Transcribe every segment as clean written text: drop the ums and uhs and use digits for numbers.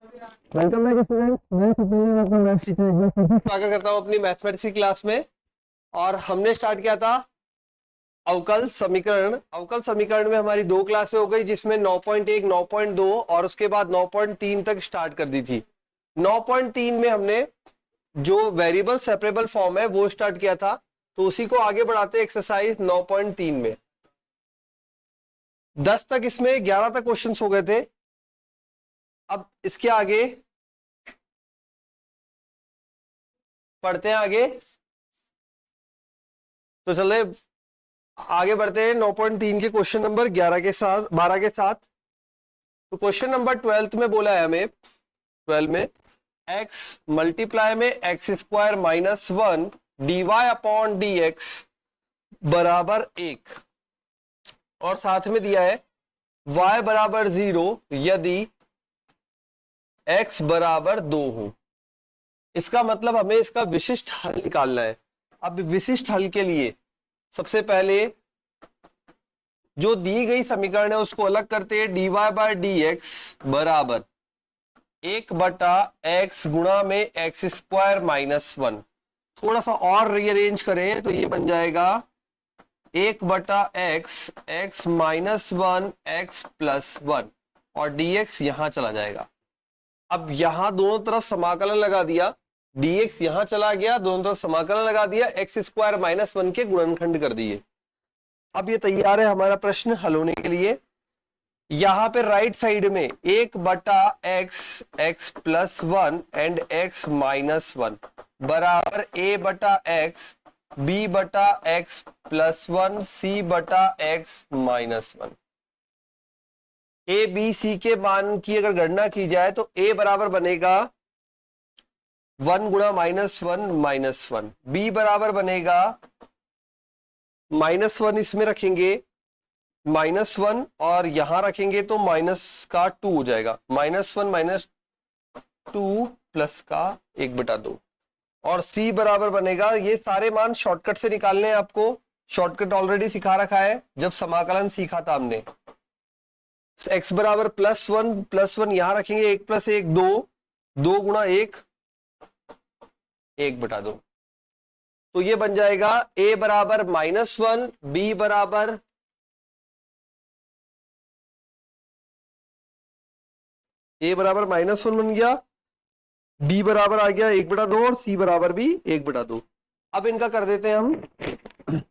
Welcome back student, मैं सत्येंद्र आपका maths teacher एक बार फिर से स्वागत करता हूँ अपनी मैथमेटिक्स की क्लास में। और हमने स्टार्ट किया था अवकल समीकरण। अवकल समीकरण में हमारी दो क्लासें हो गई, जिसमें 9.1 9.2 और उसके बाद 9.3 तक स्टार्ट कर दी थी। 9.3 में हमने जो वेरिएबल सेपरेबल फॉर्म है वो स्टार्ट किया था, तो उसी को आगे बढ़ाते एक्सरसाइज 9.3 में। 10 तक इसमें 11 तक क्वेश्चंस हो गए थे। अब इसके आगे पढ़ते हैं आगे, तो चले आगे बढ़ते हैं 9.3 के क्वेश्चन नंबर 11 के साथ 12 के साथ। तो क्वेश्चन नंबर 12 में बोला है हमें, 12 में x मल्टीप्लाई में x square minus 1 d y upon d x बराबर 1, और साथ में दिया है y बराबर 0 यदि x बराबर 2 हो। इसका मतलब हमें इसका विशिष्ट हल निकालना है। अब विशिष्ट हल के लिए सबसे पहले जो दी गई समीकरण है उसको अलग करते हैं। D y by d x बराबर 1/x गुणा में एक्स स्क्वायर माइनस 1। थोड़ा सा और रीअरेंज करें तो ये बन जाएगा 1/x x minus 1 x plus 1, और dx यहां चला जाएगा। अब यहां दोनों तरफ समाकलन लगा दिया, dx यहां चला गया, दोनों तरफ समाकलन लगा दिया, एक्स स्क्वायर माइनस 1 के गुणनखंड कर दिए। अब ये तैयार है हमारा प्रश्न हल होने के लिए। यहां पे राइट साइड में 1/x x plus 1 and x minus 1 बराबर a/x b/x plus 1 c/x minus 1। A b c के मान की अगर गणना की जाए तो a बराबर बनेगा 1 गुणा -1 b बराबर बनेगा -1, इसमें रखेंगे -1 और यहां रखेंगे तो माइनस का 2 हो जाएगा। -1 -2 प्लस का 1/2, और c बराबर बनेगा, ये सारे मान शॉर्टकट से निकालने हैं आपको। शॉर्टकट ऑलरेडी सिखा रखा है जब समाकलन सीखा था हमने। x बराबर +1 यहां रखेंगे, 1 + 1 2, 2 गुणा 1 1/2। तो ये बन जाएगा a बराबर -1 b बराबर -1 बन गया, b बराबर आ गया 1/2 और c बराबर भी 1/2। अब इनका कर देते हैं हम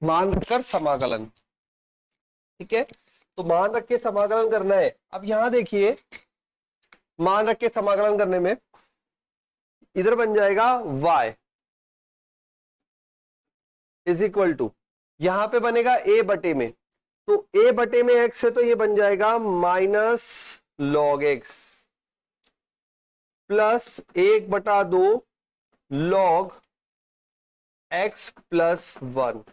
मान रखकर समाकलन। ठीक है, तो मान रख के समाकलन करना है। अब यहां देखिए, मान रख के समाकलन करने में इधर बन जाएगा y इज इक्वल टू, यहां पे बनेगा a बटे में, तो a बटे में x है तो ये बन जाएगा minus log x plus 1/2 log x plus 1,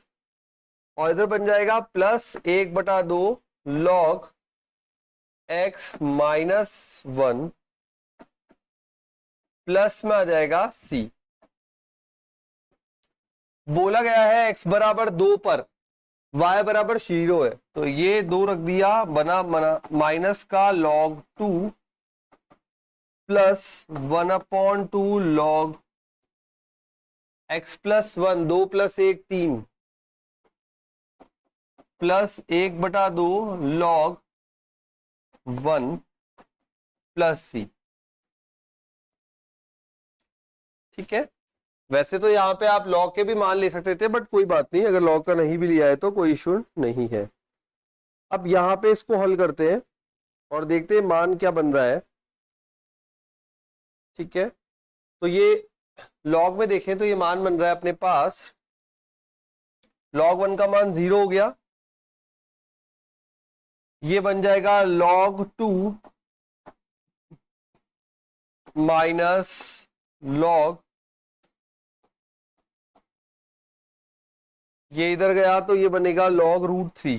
और इधर बन जाएगा plus 1/2 log x minus 1 plus में आ जाएगा c। बोला गया है x बराबर 2 पर y बराबर 0 है, तो ये 2 रख दिया, बना माइनस का log 2 plus 1/2 log x plus 1, 2 + 1 3 plus 1/2 log 1 plus c। ठीक है, वैसे तो यहाँ पे आप लॉग के भी मान ले सकते थे, बट कोई बात नहीं, अगर लॉग का नहीं भी लिया है तो कोई इशू नहीं है। अब यहाँ पे इसको हल करते हैं और देखते हैं मान क्या बन रहा है। ठीक है, तो ये लॉग में देखें तो ये मान बन रहा है अपने पास, log 1 का मान 0 हो गया, ये बन जाएगा log 2 माइनस log, ये इधर गया तो ये बनेगा log √3।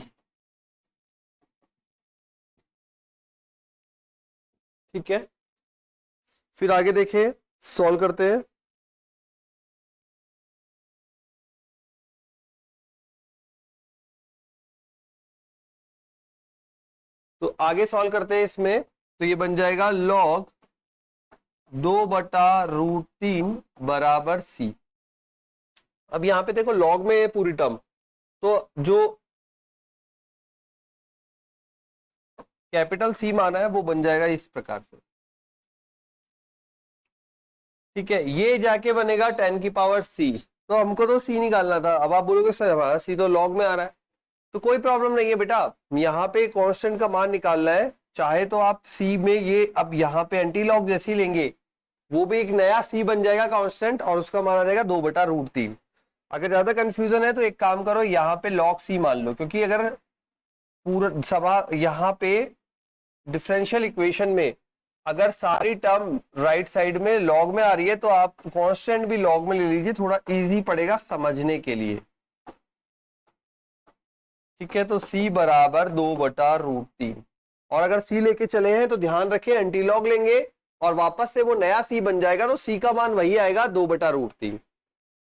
ठीक है, फिर आगे देखें, सॉल्व करते हैं। तो आगे सॉल्व करते हैं इसमें, तो ये बन जाएगा log 2/√3 बराबर सी। अब यहां पे देखो लॉग में है पूरी टर्म, तो जो कैपिटल सी माना है वो बन जाएगा इस प्रकार से। ठीक है, ये जाके बनेगा 10⁻c। तो हमको तो सी निकालना था। अब आप बोलोगे सर हमारा सी तो लॉग में आ रहा है, तो कोई प्रॉब्लम नहीं है बेटा, यहाँ पे कांस्टेंट का मान निकालना है। चाहे तो आप सी में ये अब यहाँ पे एंटी लॉग जैसे ही लेंगे, वो भी एक नया सी बन जाएगा कांस्टेंट, और उसका मान आ जाएगा 2/√3। अगर ज्यादा कंफ्यूजन है तो एक काम करो, यहाँ पे लॉग सी मान लो, क्योंकि अगर पूरा सभा यहाँ पे डिफरेंशियल इक्वेशन में अगर सारी टर्म राइट साइड में लॉग में आ रही है, तो आप कांस्टेंट भी लॉग में ले लीजिए, थोड़ा इजी पड़ेगा समझने के लिए। ठीक है, तो c बराबर 2/√3। और अगर c लेके चले हैं तो ध्यान रखें एंटी लॉग लेंगे और वापस से वो नया c बन जाएगा, तो c का मान वही आएगा 2/√3।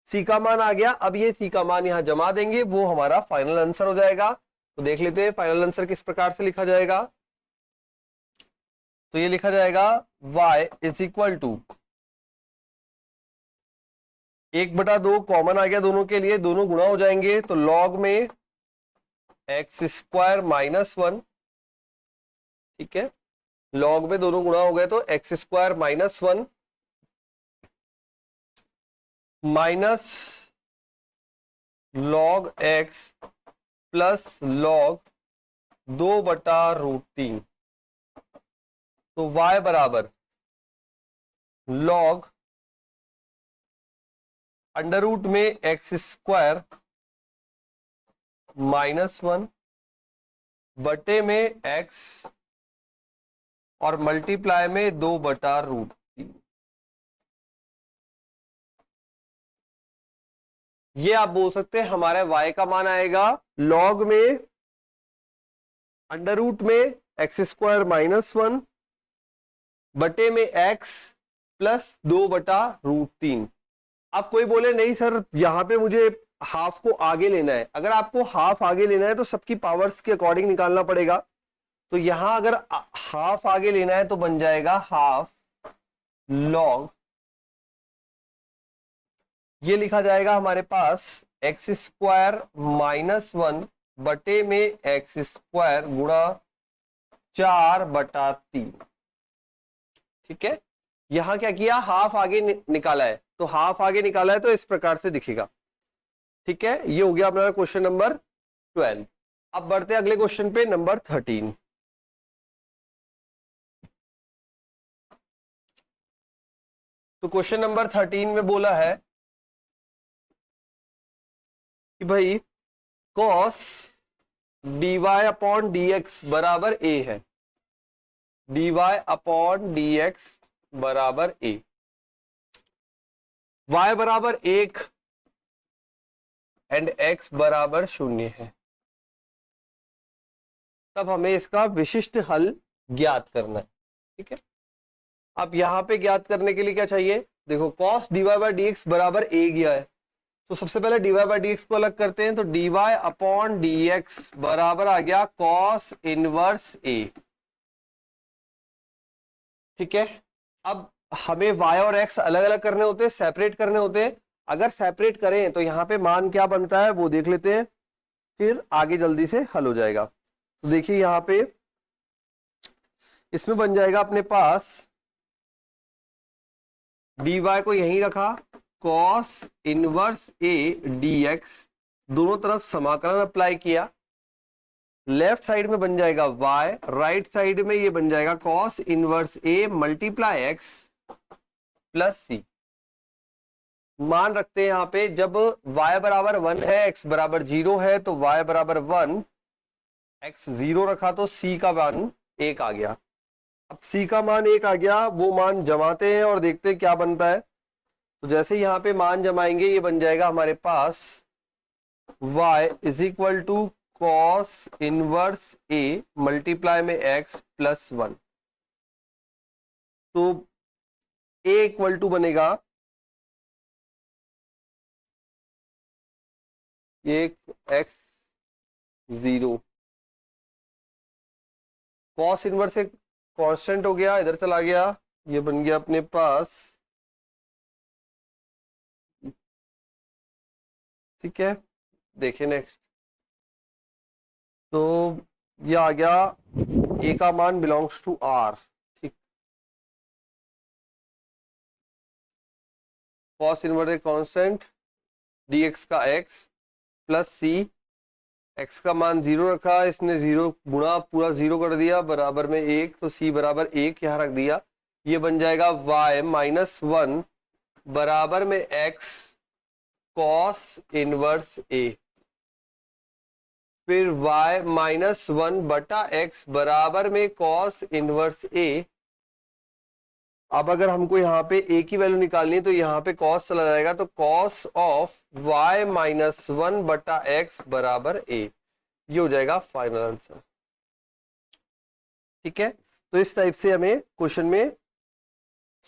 c का मान आ गया। अब ये c का मान यहां जमा देंगे, वो हमारा फाइनल आंसर हो जाएगा। तो देख लेते हैं फाइनल आंसर किस प्रकार से लिखा जाएगा। तो ये लिखा जाएगा y is equal to 1/2 common आ गया दोनों के लिए, दोनों गुणा हो जाएंगे, तो लॉग में x² - 1। ठीक है, लॉग में दोनों गुणा हो गए तो x² - 1 minus log x plus log 2/√3। तो y बराबर log अंडर रूट में x² - 1 बटे में x और मल्टीप्लाई में 2/√3। ये आप बोल सकते हैं हमारे y का मान आएगा log में अंडर रूट में x² - 1 बटे में x प्लस 2/√3। आप कोई बोले नहीं सर यहां पे मुझे हाफ को आगे लेना है। अगर आपको हाफ आगे लेना है तो सबकी पावर्स के अकॉर्डिंग निकालना पड़ेगा। तो यहां अगर हाफ आगे लेना है तो बन जाएगा हाफ लॉग, ये लिखा जाएगा हमारे पास x² - 1 बटे में x² गुणा 4/3। ठीक है, यहां क्या किया, हाफ आगे निकाला है, तो हाफ आगे निकाला है तो इस प्रकार से दिखेगा। ठीक है, ये हो गया अपना क्वेश्चन नंबर 12। अब बढ़ते अगले क्वेश्चन पे, नंबर 13। तो क्वेश्चन नंबर 13 में बोला है कि भाई cos dy/dx बराबर a है, dy/dx बराबर a, y बराबर 1 एंड x बराबर 0 है। तब हमें इसका विशिष्ट हल ज्ञात करना है। ठीक है, अब यहां पे ज्ञात करने के लिए क्या चाहिए, देखो cos dy/dx बराबर a गया है, तो सबसे पहले dy/dx को अलग करते हैं। तो dy/dx बराबर आ गया cos इनवर्स a। ठीक है, अब हमें y और x अलग अलग करने होते हैं, सेपरेट करने होते हैं। अगर सेपरेट करें तो यहाँ पे मान क्या बनता है वो देख लेते हैं, फिर आगे जल्दी से हल हो जाएगा। तो देखिए यहाँ पे इसमें बन जाएगा अपने पास dy को यहीं रखा, cos इनवर्स a dx, दोनों तरफ समाकलन अप्लाई किया। लेफ्ट साइड में बन जाएगा y, राइट साइड में ये बन जाएगा cos inverse a multiply x plus c। मान रखते हैं यहाँ पे, जब y बराबर 1 है, x बराबर 0 है, तो y बराबर 1, x 0 रखा तो c का मान 1 आ गया। अब c का मान 1 आ गया, वो मान जमाते हैं और देखते हैं क्या बनता है। तो जैसे यहाँ पे मान जमाएंगे, ये बन जाएगा हमारे पास y is equal to cos inverse a multiply में x प्लस 1। तो a इक्वल टू बनेगा एक x0, कॉस इनवर्स एक कांस्टेंट हो गया, इधर चला गया, ये बन गया अपने पास, ठीक है। देखिए नेक्स्ट, तो ये आ गया ए का मान बिलोंग्स टू आर, ठीक। कॉस इनवर्स कांस्टेंट dx का x प्लस सी, x का मान 0 रखा, इसने 0 गुणा पूरा 0 कर दिया बराबर में 1, तो c बराबर 1 यहाँ रख दिया। ये बन जाएगा y माइनस 1 बराबर में x कॉस इनवर्स a, फिर y माइनस 1 बटा x बराबर में कॉस इनवर्स a। अब अगर हमको यहाँ पे a की वैल्यू निकालनी है तो यहाँ पे cos चला जाएगा, तो cos ऑफ y माइनस 1 बटा x बराबर a, ये हो जाएगा फाइनल आंसर, ठीक है। तो इस टाइप से हमें क्वेश्चन में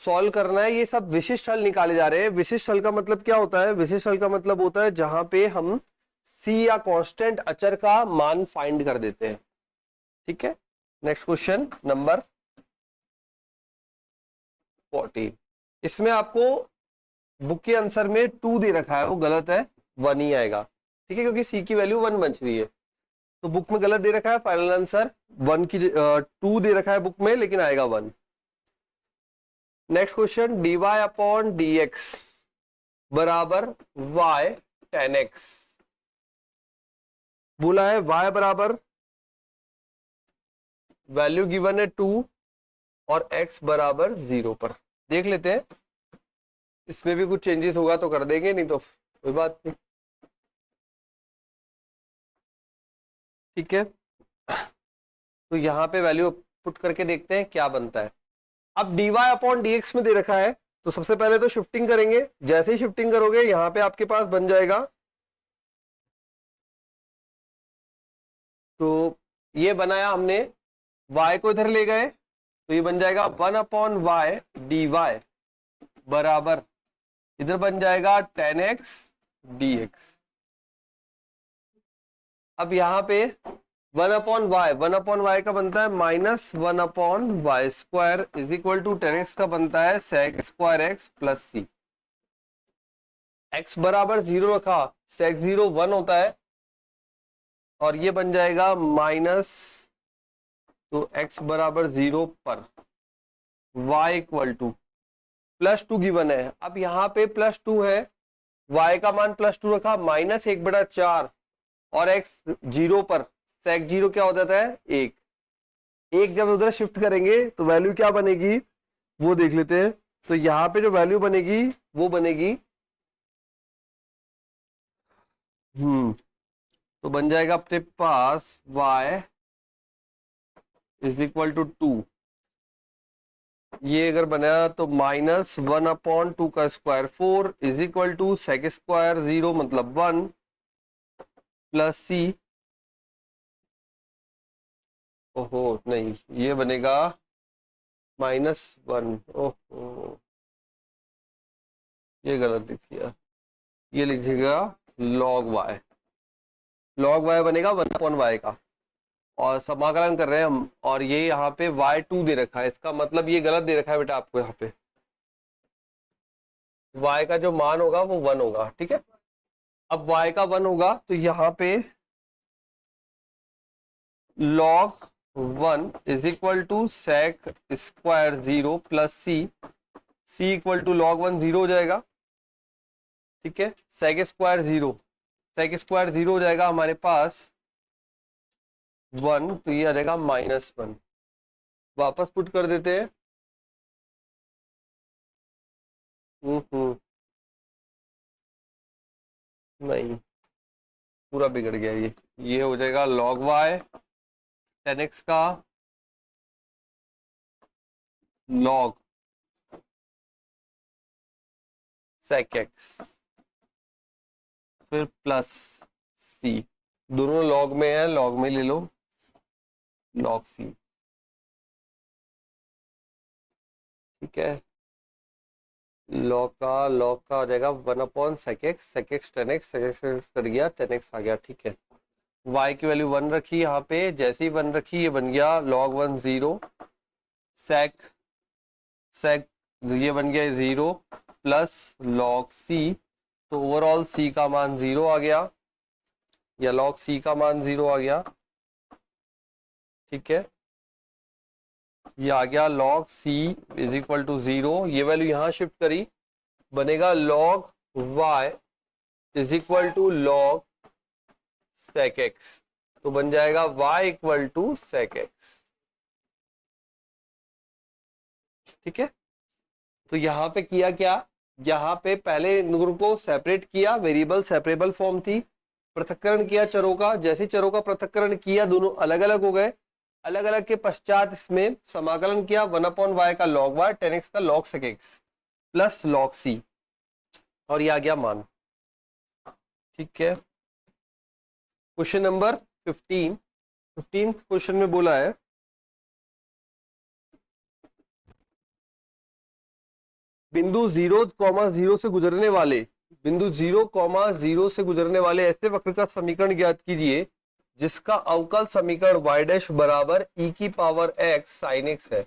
सॉल्व करना है। ये सब विशिष्ट हल निकाले जा रहे हैं। विशिष्ट हल का मतलब क्या होता है? विशिष्ट हल का मतलब होता है जहां पे हम c या कांस्टेंट अचर का मान फाइंड कर देते हैं, ठीक है। नेक्स्ट क्वेश्चन नंबर 14, इसमें आपको बुक के आंसर में 2 दे रखा है, वो गलत है, 1 ही आएगा, ठीक है, क्योंकि c की वैल्यू 1 बच रही है। तो बुक में गलत दे रखा है, फाइनल आंसर 1 की 2 दे रखा है बुक में, लेकिन आएगा 1। Next question, dy upon dx बराबर y tan x, बोला है y बराबर वैल्यू गिवन है 2 और x बराबर 0 पर। देख लेते हैं, इसमें भी कुछ चेंजेस होगा तो कर देंगे, नहीं तो कोई बात नहीं, ठीक है। तो यहाँ पे वैल्यू पुट करके देखते हैं क्या बनता है। अब dy अपॉन dx में दे रखा है, तो सबसे पहले तो शिफ्टिंग करेंगे। जैसे ही शिफ्टिंग करोगे यहाँ पे आपके पास बन जाएगा, तो ये बनाया हमने, y को इधर ले गए तो ये बन जाएगा 1 अपॉन वाई dy बराबर, इधर बन जाएगा tan x dx। अब यहाँ पे 1 अपॉन वाई का बनता है minus 1 upon y square is equal to tan x का बनता है sec square x plus c. x बराबर 0 रखा, sec 0 1 होता है, और ये बन जाएगा माइनस, तो x बराबर 0 पर y equal two plus 2 given है। अब यहाँ पे प्लस 2 है, y का मान प्लस 2 रखा, माइनस 1/4, और x 0 पर sec 0 क्या हो जाता है 1। एक जब उधर शिफ्ट करेंगे तो वैल्यू क्या बनेगी वो देख लेते हैं। तो यहाँ पे जो वैल्यू बनेगी वो बनेगी तो बन जाएगा अपने पास y इज इक्वल टू 2, ये अगर बना तो माइनस 1 अपॉन 2 का square 4 is equal to sec square 0 मतलब 1 प्लस सी। ओहो नहीं, ये बनेगा -1, ओहो ये गलत लिख दिया, ये लिखिएगा log y बनेगा 1 अपॉन वाई का, और समाकलन कर रहे हैं हम, और ये यहाँ पे y2 दे रखा है, इसका मतलब ये गलत दे रखा है बेटा आपको। यहाँ पे y का जो मान होगा वो 1 होगा, ठीक है। अब y का 1 होगा तो यहाँ पे log 1 is equal to sec square 0 plus c equal to log 1 0 हो जाएगा, ठीक है। sec स्क्वायर 0 हो जाएगा हमारे पास 1, तो ये आ जाएगा -1। वापस पुट कर देते हैं, नहीं पूरा बिगड़ गया, ये हो जाएगा log y tan x का log sec x, फिर प्लस सी, दोनों लॉग में है, लॉग में ले लो log c, ठीक है। log का हो जाएगा 1 upon sec x tan x कर गया, tan x आ गया, ठीक है। y की वैल्यू 1 रखी यहाँ पे, जैसे ही 1 रखी ये बन गया log 1 0 sec सेक, ये बन गया 0 प्लस लॉग सी, तो ओवरऑल सी का मान 0 आ गया, या लॉग सी का मान 0 आ गया। ठीक है, ये आ गया log c is equal to 0, ये वैल्यू यहां शिफ्ट करी, बनेगा log y is equal to log sec x, तो बन जाएगा y equal to sec x। ठीक है, तो यहां पे किया क्या, यहां पे पहले इन ग्रुप को सेपरेट किया, वेरिएबल सेपरेबल फॉर्म थी, पृथक्करण किया चरों का, जैसे चरों का पृथक्करण किया दोनों अलग अलग हो गए, अलग अलग के पश्चात इसमें समाकलन किया 1/y का log y, 10x का log sec x plus log c, और ये आ गया मान। ठीक है, क्वेश्चन नंबर 15 क्वेश्चन में बोला है बिंदु 0,0 से गुजरने वाले, बिंदु 0,0 से गुजरने वाले ऐसे वक्र का समीकरण ज्ञात कीजिए जिसका अवकल समीकरण y डैश बराबर e की पावर x sin x है।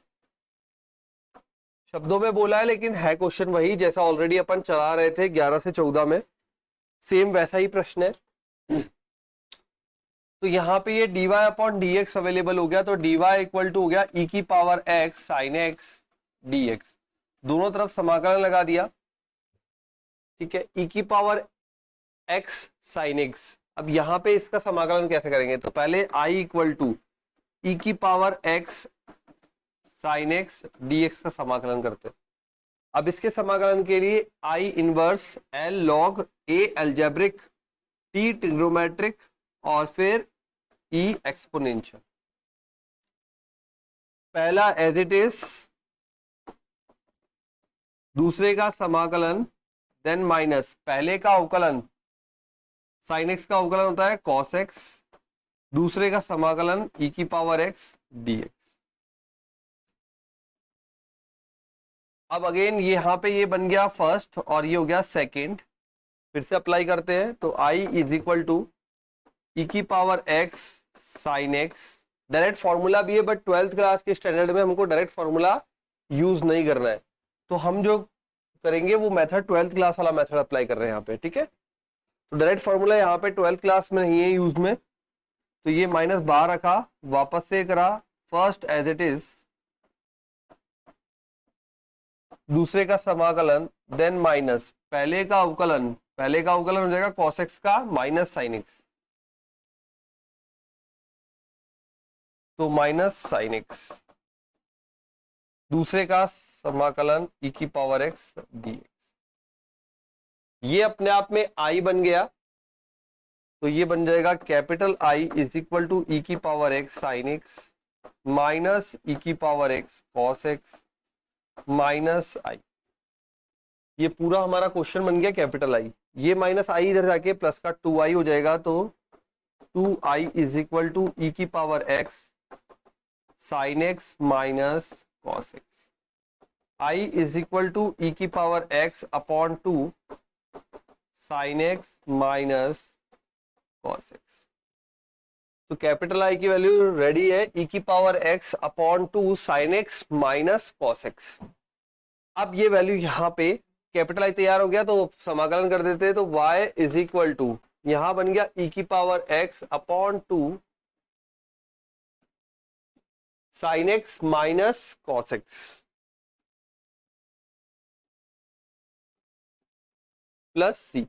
शब्दों में बोला है लेकिन है क्वेश्चन वही जैसा ऑलरेडी अपन चला रहे थे 11 से 14 में, सेम वैसा ही प्रश्न है। तो यहाँ पे ये dy अपॉन dx अवेलेबल हो गया, तो dy इक्वल टू हो गया e की power x sin x dx, दोनों तरफ समाकलन लगा दिया। ठीक है, e की पावर x sin x, अब यहाँ पे इसका समाकलन कैसे करेंगे, तो पहले i इक्वल टू e की power x sin x dx का समाकलन करते हैं। अब इसके समाकलन के लिए i inverse l log a algebraic, t trigonometric, और फिर e एक्सपोनेंशियल। पहला एज इट इज, दूसरे का समाकलन, देन माइनस पहले का अवकलन, sin x का अवकलन होता है cos x, दूसरे का समाकलन e की पावर x dx। अब अगेन यहां पे ये बन गया फर्स्ट और ये हो गया सेकंड, फिर से अप्लाई करते हैं, तो i is equal to e की power x sin x, direct formula भी है बट 12th क्लास के स्टैंडर्ड में हमको डायरेक्ट फॉर्मूला यूज नहीं करना है, तो हम जो करेंगे वो मेथड 12th क्लास वाला मेथड अप्लाई कर रहे हैं यहाँ पे। ठीक है, तो डायरेक्ट फॉर्मूला यहाँ पे 12th क्लास में नहीं है यूज में, तो ये माइनस बाहर रखा, वापस से करा फर्स्ट एज इट इज, दूसरे का समाकलन, देन माइनस पहले का अवकलन, पहले का अवकलन हो जाएगा cos x का माइनस sin x, तो माइनस sin x, दूसरे का समाकलन e की पावर x dx। ये अपने आप में i बन गया, तो ये बन जाएगा capital I is equal to e की power x sin x minus e की power x cos x minus i। ये पूरा हमारा क्वेश्चन बन गया कैपिटल I, ये माइनस i इधर जाके प्लस का 2i हो जाएगा, तो 2i is equal to e की power x sin x minus cos x, i is equal to e की power x upon 2 sin x minus cos x। तो कैपिटल I की वैल्यू रेडी है, e की power x upon 2 sin x minus cos x। अब ये value यहाँ पे capital I तैयार हो गया, तो समाकलन कर देते हैं, तो y इज इक्वल टू यहां बन गया e की power x upon 2 sin x minus cos x plus c।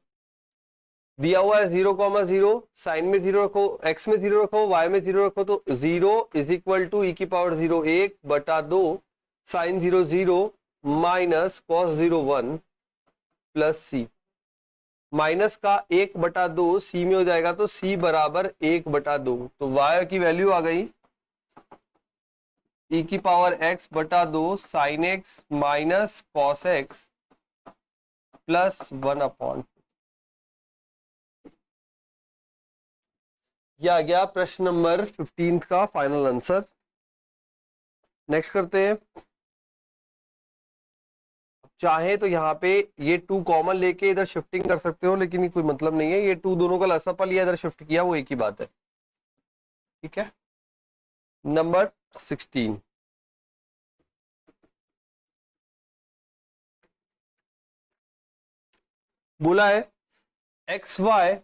दिया हुआ है 0,0, साइन में 0 रखो, x में 0 रखो, y में 0 रखो, तो 0 इज इक्वल टू e की पावर 0 1 बटा 2 sine 0 0 minus cos 0 1 plus c, minus का 1 बटा 2 c में हो जाएगा, तो c बराबर 1 बटा 2, तो y की वैल्यू आ गई e की पावर x बटा 2 sine x minus cos x plus 1 upon. यह आ गया प्रश्न नंबर 15 का फाइनल आंसर। नेक्स्ट करते हैं, चाहे तो यहाँ पे ये 2 कॉमन लेके इधर शिफ्टिंग कर सकते हो, लेकिन ये कोई मतलब नहीं है, ये 2 दोनों का लसापा लिया इधर शिफ्ट किया, वो एक ही बात है। ठीक है, नंबर 16, बोला है x y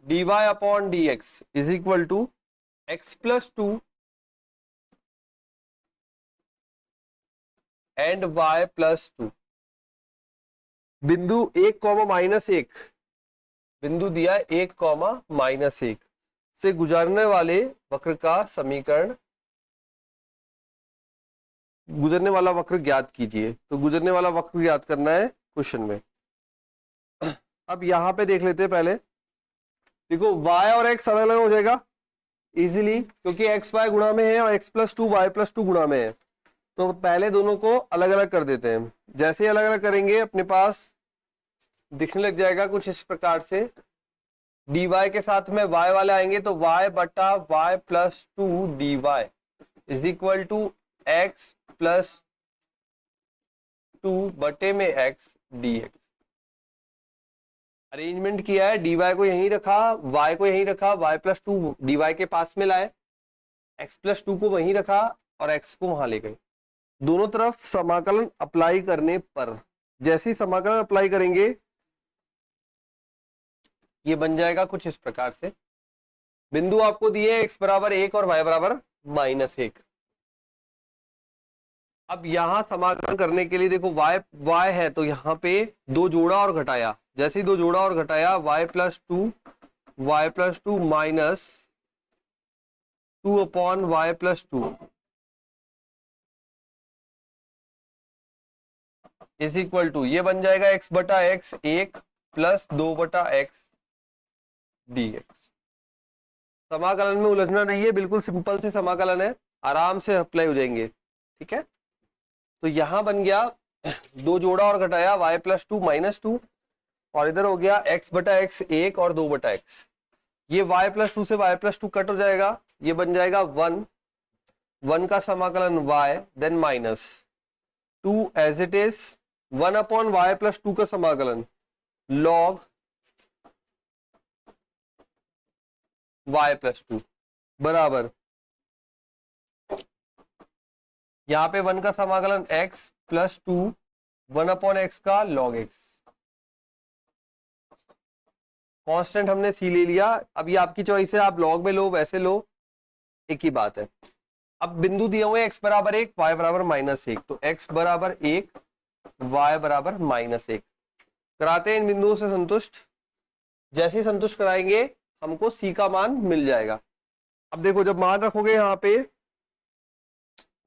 dy upon dx is equal to x plus two and y plus two. बिंदु 1, -1 बिंदु दिया 1, -1 से गुजरने वाले वक्र का समीकरण, गुजरने वाला वक्र ज्ञात कीजिए। तो गुजरने वाला वक्र ज्ञात करना है क्वेश्चन में। अब यहां पे देख लेते हैं पहले। देखो y और x अलग अलग हो जाएगा इजीली, क्योंकि x y गुणा में है और x plus two y plus two गुणा में है। तो पहले दोनों को अलग अलग कर देते हैं। जैसे अलग अलग करेंगे अपने पास दिखने लग जाएगा कुछ इस प्रकार से। dy के साथ में y वाले आएंगे तो y बटा y plus two d y is equal to x plus two बटे में x dx। अरेंजमेंट किया है, dy को यहीं रखा, y को यहीं रखा, y प्लस टू dy के पास में लाए, x प्लस टू को वहीं रखा और x को वहां ले गए। दोनों तरफ समाकलन अप्लाई करने पर, जैसे ही समाकलन अप्लाई करेंगे ये बन जाएगा कुछ इस प्रकार से। बिंदु आपको दिए x बराबर 1 और y बराबर -1। अब यहां समाकलन करने के लिए देखो y है तो यहां पे दो जोड़ा और घटाया, जैसे ही दो जोड़ा और घटाया y plus two minus 2 upon y plus two is equal to, ये बन जाएगा x बटा x 1 प्लस 2 बटा x dx। समाकलन में उलझना नहीं है, बिल्कुल सिंपल से समाकलन है, आराम से अप्लाई हो जाएंगे। ठीक है, तो यहां बन गया दो जोड़ा और घटाया y plus two minus two, और इधर हो गया x बटा x 1 और 2 बटा x। ये y प्लस टू से y प्लस टू कट हो जाएगा, ये बन जाएगा 1 का समाकलन y then minus 2 as it is 1 upon y plus two का समाकलन log y प्लस टू बराबर, यहां पे 1 का समाकलन x plus to 1 upon x का log x। कांस्टेंट हमने c ले लिया। अब ये आपकी चॉइस है, आप log में लो वैसे लो, एक ही बात है। अब बिंदु दिए हुए x बराबर 1 y बराबर -1, तो x बराबर 1 y बराबर -1 कराते हैं इन बिंदुओं से संतुष्ट। जैसे ही संतुष्ट कराएंगे हमको c का मान मिल जाएगा। अब देखो जब मान रखोगे यहां पे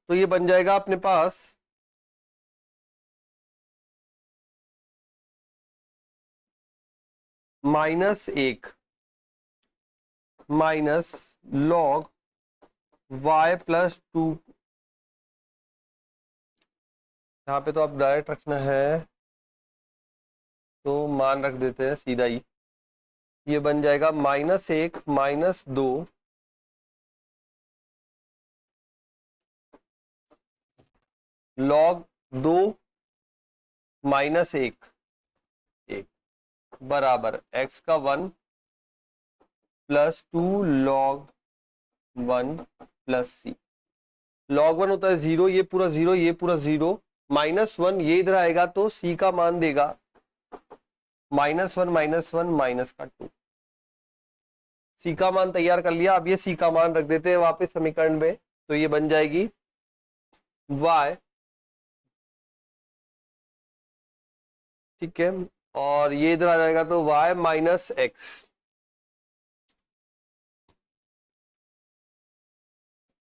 तो ये बन जाएगा अपने पास -1 minus log y plus to, यहाँ पे तो आप डायरेक्ट रखना है तो मान रख देते हैं सीधा ही। ये बन जाएगा -1 माइनस 2 log 2 माइनस 1 बराबर x का 1 plus 2 log 1 plus c। log 1 होता है 0, ये पूरा 0, ये पूरा 0, -1 ये इधर आएगा तो c का मान देगा -1 माइनस का 2। c का मान तैयार कर लिया। अब ये c का मान रख देते हैं वापस समीकरण में, तो ये बन जाएगी y, ठीक है, और ये इधर आ जाएगा तो y minus x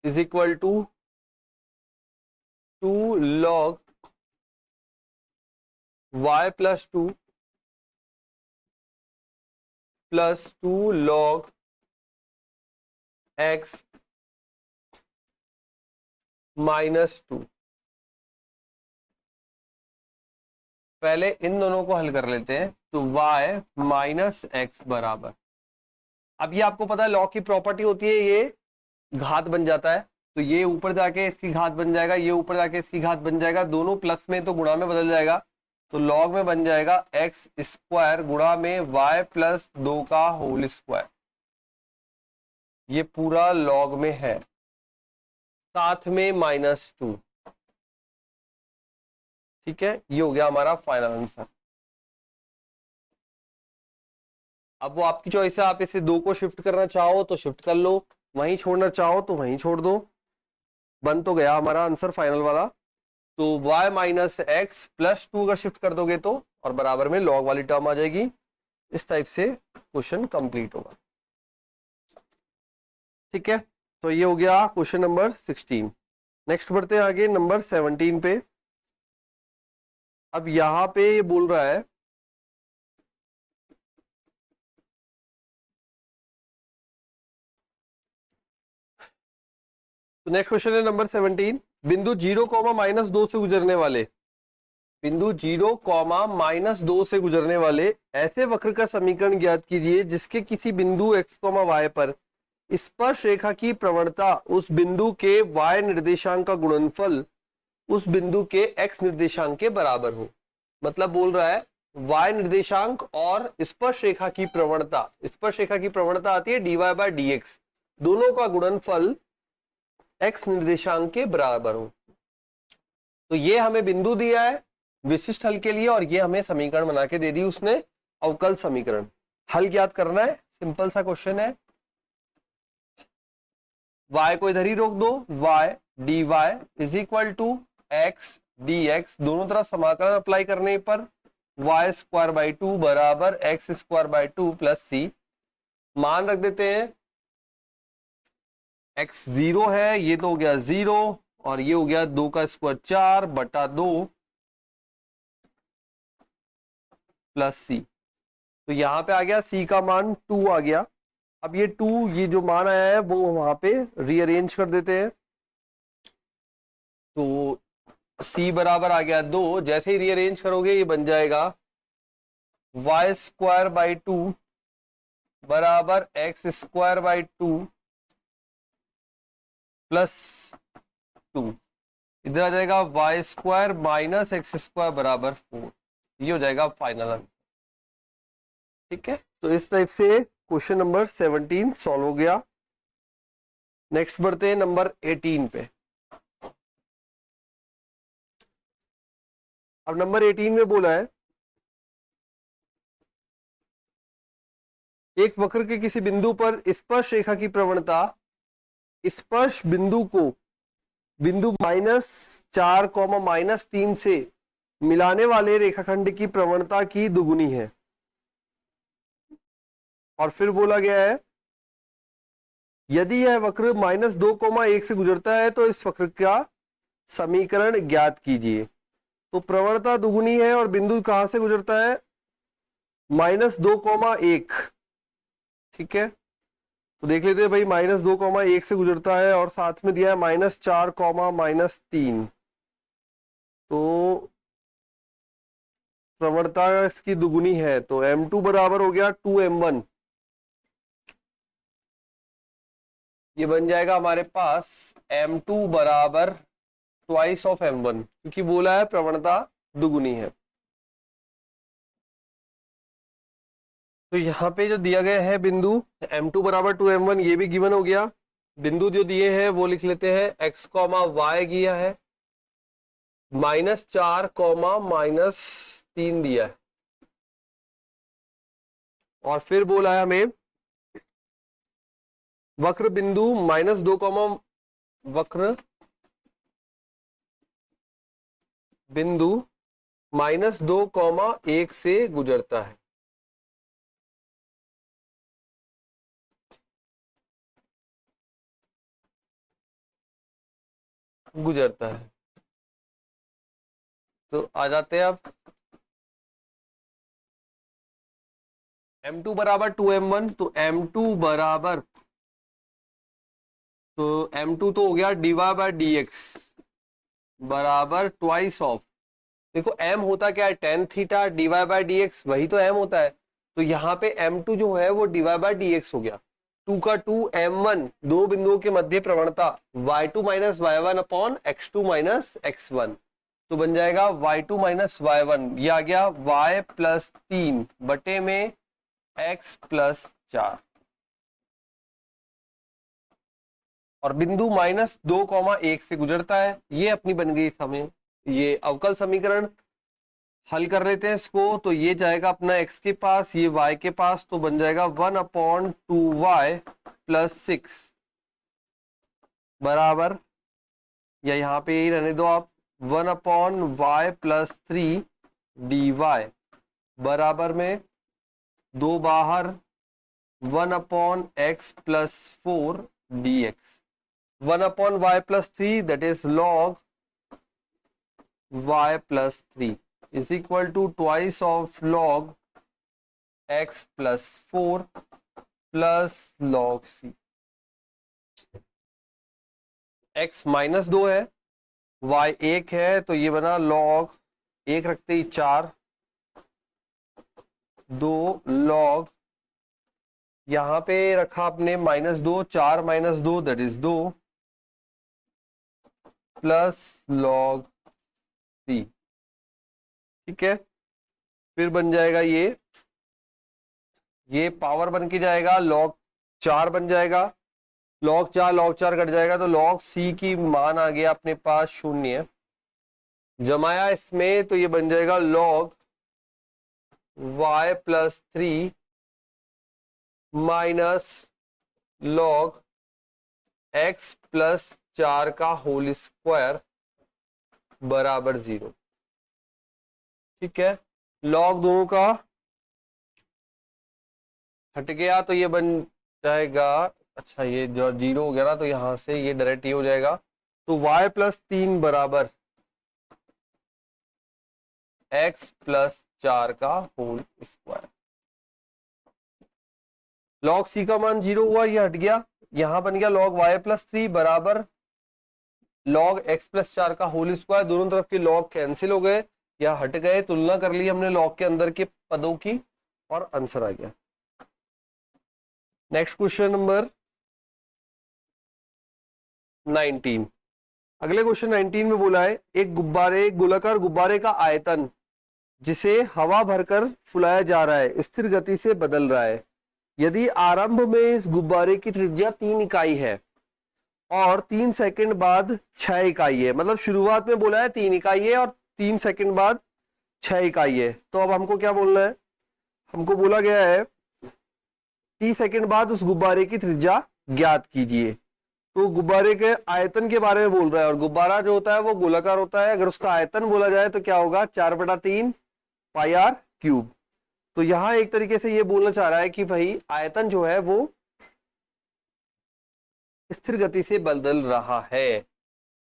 is equal to 2 log y plus 2 plus 2 log x minus 2। पहले इन दोनों को हल कर लेते हैं, तो y माइनस एक्स बराबर, अब ये आपको पता है लॉग की प्रॉपर्टी होती है, ये घात बन जाता है, तो ये ऊपर जाके इसकी घात बन जाएगा, ये ऊपर जाके इसकी घात बन जाएगा, दोनों प्लस में तो गुणा में बदल जाएगा, तो लॉग में बन जाएगा एक्स स्क्वायर गुणा में y प्लस 2 का होल स्क्वायर। ये पूरा लॉग में है, साथ में -2। ठीक है, ये हो गया हमारा फाइनल आंसर। अब वो आपकी चॉइस है, आप इसे 2 को शिफ्ट करना चाहो तो शिफ्ट कर लो, वहीं छोड़ना चाहो तो वहीं छोड़ दो। बन तो गया हमारा आंसर फाइनल वाला। तो y माइनस एक्स प्लस 2 अगर शिफ्ट कर दोगे तो, और बराबर में log वाली टर्म आ जाएगी। इस टाइप से क्वेश्चन कंप्लीट होगा। ठीक है, तो ये हो गया क्वेश्चन नंबर 16। नेक्स्ट बढ़ते हैं आगे नंबर 17 पे। अब यहां पे ये बोल रहा है तो नेक्स्ट क्वेश्चन है नंबर 17। बिंदु 0 माइनस 2 से गुजरने वाले, बिंदु 0 -2 से गुजरने वाले ऐसे वक्र का समीकरण ज्ञात कीजिए जिसके किसी बिंदु x, y पर स्पर्श रेखा की प्रवणता उस बिंदु के y निर्देशांक का गुणनफल उस बिंदु के x निर्देशांक के बराबर हो। मतलब बोल रहा है y निर्देशांक और स्पर्श रेखा की प्रवणता, स्पर्श रेखा की प्रवणता आती है dy/dx, दोनों का गुणनफल x निर्देशांक के बराबर हो। तो ये हमें बिंदु दिया है विशिष्ट हल के लिए, और ये हमें समीकरण बना के दे दी उसने, अवकल समीकरण। हल ज्ञात करना है, सिंपल सा क्वेश्चन है। y को इधर ही रोक दो, y dy is equal to x dx, दोनों तरफ समाकलन अप्लाई करने पर y² 2 बराबर x² 2 प्लस c। मान रख देते हैं, x 0 है, ये तो हो गया 0, और ये हो गया 2 का स्क्वायर 4 बटा 2 प्लस सी। तो यहां पे आ गया c का मान 2 आ गया। अब ये 2, ये जो मान आया है वो वहां पे रीअरेंज कर देते हैं। तो c बराबर आ गया 2, जैसे ही रीअरेंज करोगे ये बन जाएगा y² 2 बराबर x² 2 प्लस 2। इधर आ जाएगा y² माइनस x² बराबर 4। ये हो जाएगा फाइनल आंसर। ठीक है, तो इस टाइप से क्वेश्चन नंबर 17 सॉल्व हो गया। नेक्स्ट बढ़ते हैं नंबर 18 पे। अब नंबर 18 में बोला है एक वक्र के किसी बिंदु पर स्पर्श रेखा की प्रवणता स्पर्श बिंदु को बिंदु -4, -3 से मिलाने वाले रेखाखंड की प्रवणता की दुगुनी है। और फिर बोला गया है यदि यह वक्र -2, 1 से गुजरता है तो इस वक्र का समीकरण ज्ञात कीजिए। तो प्रवणता दुगुनी है और बिंदु कहां से गुजरता है, -2, 1। ठीक है, तो देख लेते हैं भाई, -2, 1 से गुजरता है और साथ में दिया है -4, -3। तो प्रवणता इसकी दुगुनी है, तो m2 बराबर हो गया 2m1। ये बन जाएगा हमारे पास m2 बराबर ट्वाइस ऑफ m1, क्योंकि बोला है प्रवणता दुगुनी है। तो यहाँ पे जो दिया गया है बिंदु m2 बराबर 2m1, ये भी गिवन हो गया। बिंदु जो दिए हैं वो लिख लेते हैं, x, y दिया है, -4, -3 दिया है, और फिर बोला है हमें वक्र बिंदु वक्र बिंदु -2, 1 से गुजरता है। गुजरता है तो आ जाते हैं अब m2 बराबर 2m1, तो m2 बराबर, तो m2 तो हो गया dy/dx बराबर ट्वाइस ऑफ, देखो m होता क्या है, tan थीटा, dy/dx वही तो m होता है। तो यहाँ पे m2 जो है वो dy/dx हो गया। 2 का 2 m1, दो बिंदुओं के मध्य प्रवणता y2 minus y1 upon x2 minus x1, तो बन जाएगा y2 माइनस y1, ये आ गया y प्लस 3 बटे में x प्लस 4, और बिंदु -2, 1 से गुजरता है। ये अपनी बन गई समय ये अवकल समीकरण। हल कर लेते हैं इसको, तो ये जाएगा अपना x के पास, ये y के पास, तो बन जाएगा 1/2y प्लस 6 बराबर, या यहाँ पे यही रहने दो आप, 1/y प्लस 3 dy बराबर में 2 बाहर 1/x plus 4 dx। 1/y plus 3 that is log y plus 3 is equal to twice of log x plus 4 plus log c। x -2 है, y 1 है, तो ये बना log 1 रखते ही 4, 2 log, यहां पे रखा आपने -2, 4 - 2 दैट इज 2 प्लस log 3। ठीक है, फिर बन जाएगा ये पावर बन के जाएगा, log 4 बन जाएगा, log 4 कट जाएगा, तो log c की मान आ गया अपने पास 0, जमाया इसमें तो ये बन जाएगा log y plus 3 minus log x plus 4 का होल स्क्वायर बराबर 0। ठीक है, log दोनों का हट गया तो ये बन जाएगा, अच्छा ये जो 0 हो गया ना, तो यहां से ये डायरेक्ट ये हो जाएगा, तो y प्लस 3 बराबर x प्लस 4 का होल स्क्वायर। log c का मान 0 हुआ, ये हट गया, यहां बन गया log y प्लस 3 बराबर log x प्लस 4 का होल स्क्वायर। दोनों तरफ के log कैंसिल हो गए या हट गए, तुलना कर ली हमने log के अंदर के पदों की और आंसर आ गया। Next question number 19। अगले क्वेश्चन 19 में बोला है एक गोलाकार गुब्बारे का आयतन जिसे हवा भरकर फुलाया जा रहा है स्थिर गति से बदल रहा है। यदि आरंभ में इस गुब्बारे की त्रिज्या 3 इकाई है और 3 सेकंड बाद 6 इकाई है, मतलब शुरुआत में बोला है 3 इकाई है और 3 सेकंड बाद 6 इकाई है, तो अब हमको क्या बोलना है, हमको बोला गया है 30 सेकंड बाद उस गुब्बारे की त्रिज्या ज्ञात कीजिए। तो गुब्बारे के आयतन के बारे में बोल रहा है, और गुब्बारा जो होता है वो गोलाकार होता है, अगर उसका आयतन बोला जाए तो क्या होगा 4/3 पाई आर क्यूब। तो यहां एक तरीके से ये बोलना चाह रहा है कि भाई आयतन जो है वो स्थिर गति से बदल रहा है।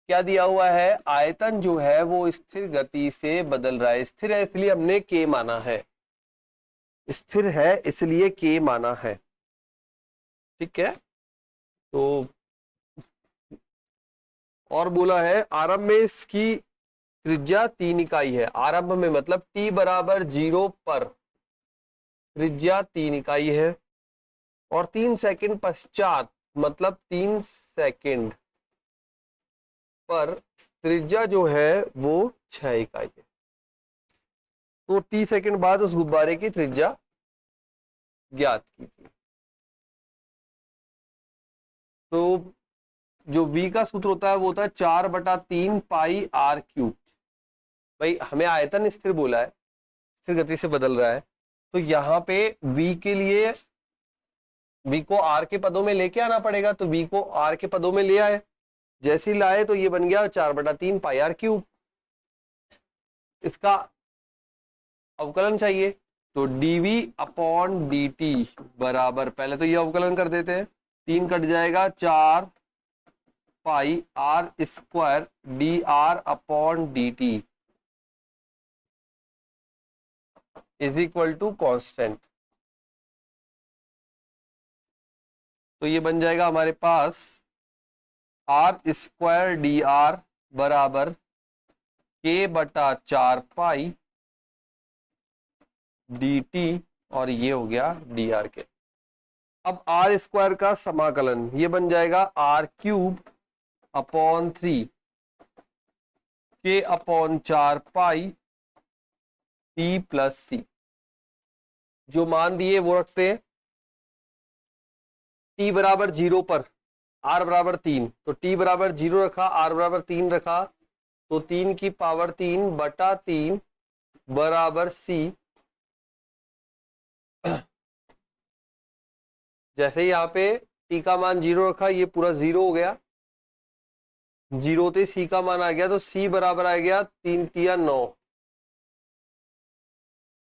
क्या दिया हुआ है, आयतन जो है वो स्थिर गति से बदल रहा है। स्थिर है इसलिए हमने के माना है, स्थिर है इसलिए के माना है। ठीक है, तो और बोला है आरंभ में इसकी त्रिज्या 3 इकाई है। आरंभ में मतलब t बराबर 0 पर त्रिज्या 3 इकाई है, और 3 सेकंड पश्चात मतलब 3 सेकंड पर त्रिज्या जो है वो 6 इकाई है। तो t सेकंड बाद उस गुब्बारे की त्रिज्या ज्ञात कीजिए। तो जो v का सूत्र होता है वो होता है 4/3 पाई आर क्यूब। भाई हमें आयतन स्थिर बोला है, स्थिर गति से बदल रहा है, तो यहाँ पे v के लिए v को r के पदों में लेके आना पड़ेगा, तो v को r के पदों में ले आए, जैसे ही लाए तो ये बन गया 4/3 पाई आर क्यूब। इसका अवकलन चाहिए, तो dv/dt बराबर, पहले तो ये अवकलन कर देते हैं, 3 कट जाएगा 4 pi R square dr/dt is equal to constant. तो ये बन जाएगा हमारे पास r स्क्वायर dr बराबर k/4 पाई dt, और ये हो गया dr के। अब r स्क्वायर का समाकलन ये बन जाएगा r³ k/4 पाई t प्लस सी। जो मान दिए वो रखते हैं, t बराबर 0 पर r बराबर 3, तो t बराबर 0 रखा, r बराबर 3 रखा, तो 3 की पावर 3/3 बराबर सी, जैसे ही यहाँ पे टी का मान 0 रखा, ये पूरा 0 हो गया, 0 से सी का मान आ गया, तो सी बराबर आ गया 3 तिया 9।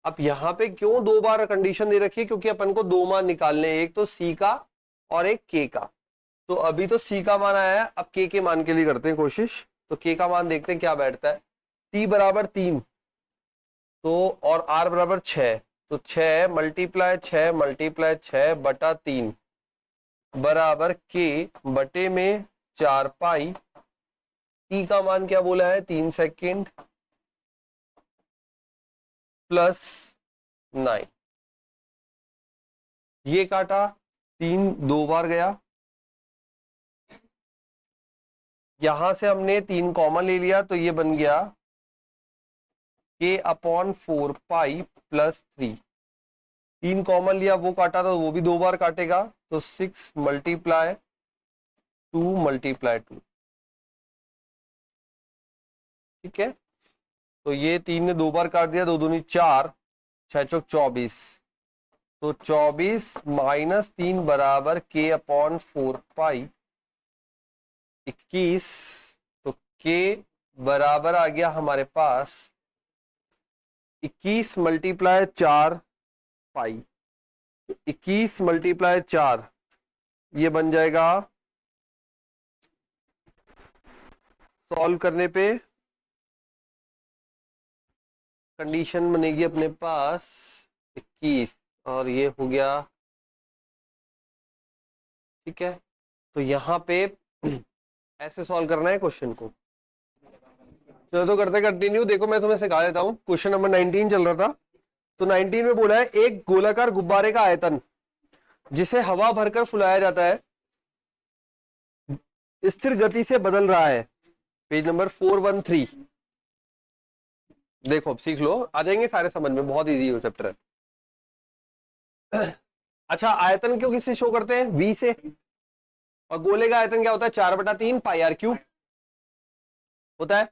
अब यहाँ पे क्यों दो बार कंडीशन दे रखी है, क्योंकि अपन को दो मान निकालने हैं, एक तो सी का और एक के का। तो अभी तो सी का मान आया है, अब के मान के लिए करते हैं कोशिश। तो के का मान देखते हैं क्या बैठता है। टी बराबर 3 तो और आर बराबर 6, तो 6 मल्टीप्लाई 6 मल्टीप्लाई 6 बटा 3 बराबर के बटे में 4 पाई। टी का मान क्या बोला है, 3 सेकेंड प्लस 9। ये काटा, 3 दो बार गया, यहां से हमने 3 कॉमन ले लिया, तो ये बन गया के अपॉन 4 पाई प्लस 3। 3 कॉमन लिया, वो काटा तो वो भी दो बार काटेगा, तो 6 मल्टीप्लाई 2 मल्टीप्लाई 2। ठीक है, तो ये 3 ने दो बार काट दिया, 2 दूनी 4, 6 चौक 24, तो 24 माइनस 3 बराबर के अपॉन 4 पाई 21। तो के बराबर आ गया हमारे पास 21 मल्टीप्लाई 4 पाई, 21 मल्टीप्लाई 4 ये बन जाएगा, सॉल्व करने पे कंडीशन बनेगी अपने पास 21 और ये हो गया। ठीक है, तो यहां पे ऐसे सॉल्व करना है क्वेश्चन को। चलो तो करते कंटिन्यू। देखो मैं तुम्हें सिखा देता हूं, क्वेश्चन नंबर 19 चल रहा था। तो 19 में बोला है एक गोलाकार गुब्बारे का आयतन जिसे हवा भरकर फुलाया जाता है स्थिर गति से बदल रहा है। Page number 413। देखो अब सीख लो, आ जाएंगे सारे समझ में, बहुत इजी है चैप्टर है। अच्छा, आयतन क्यों किससे शो करते हैं, v से, और गोले का आयतन क्या होता है, 4/3 पाई आर क्यूब होता है,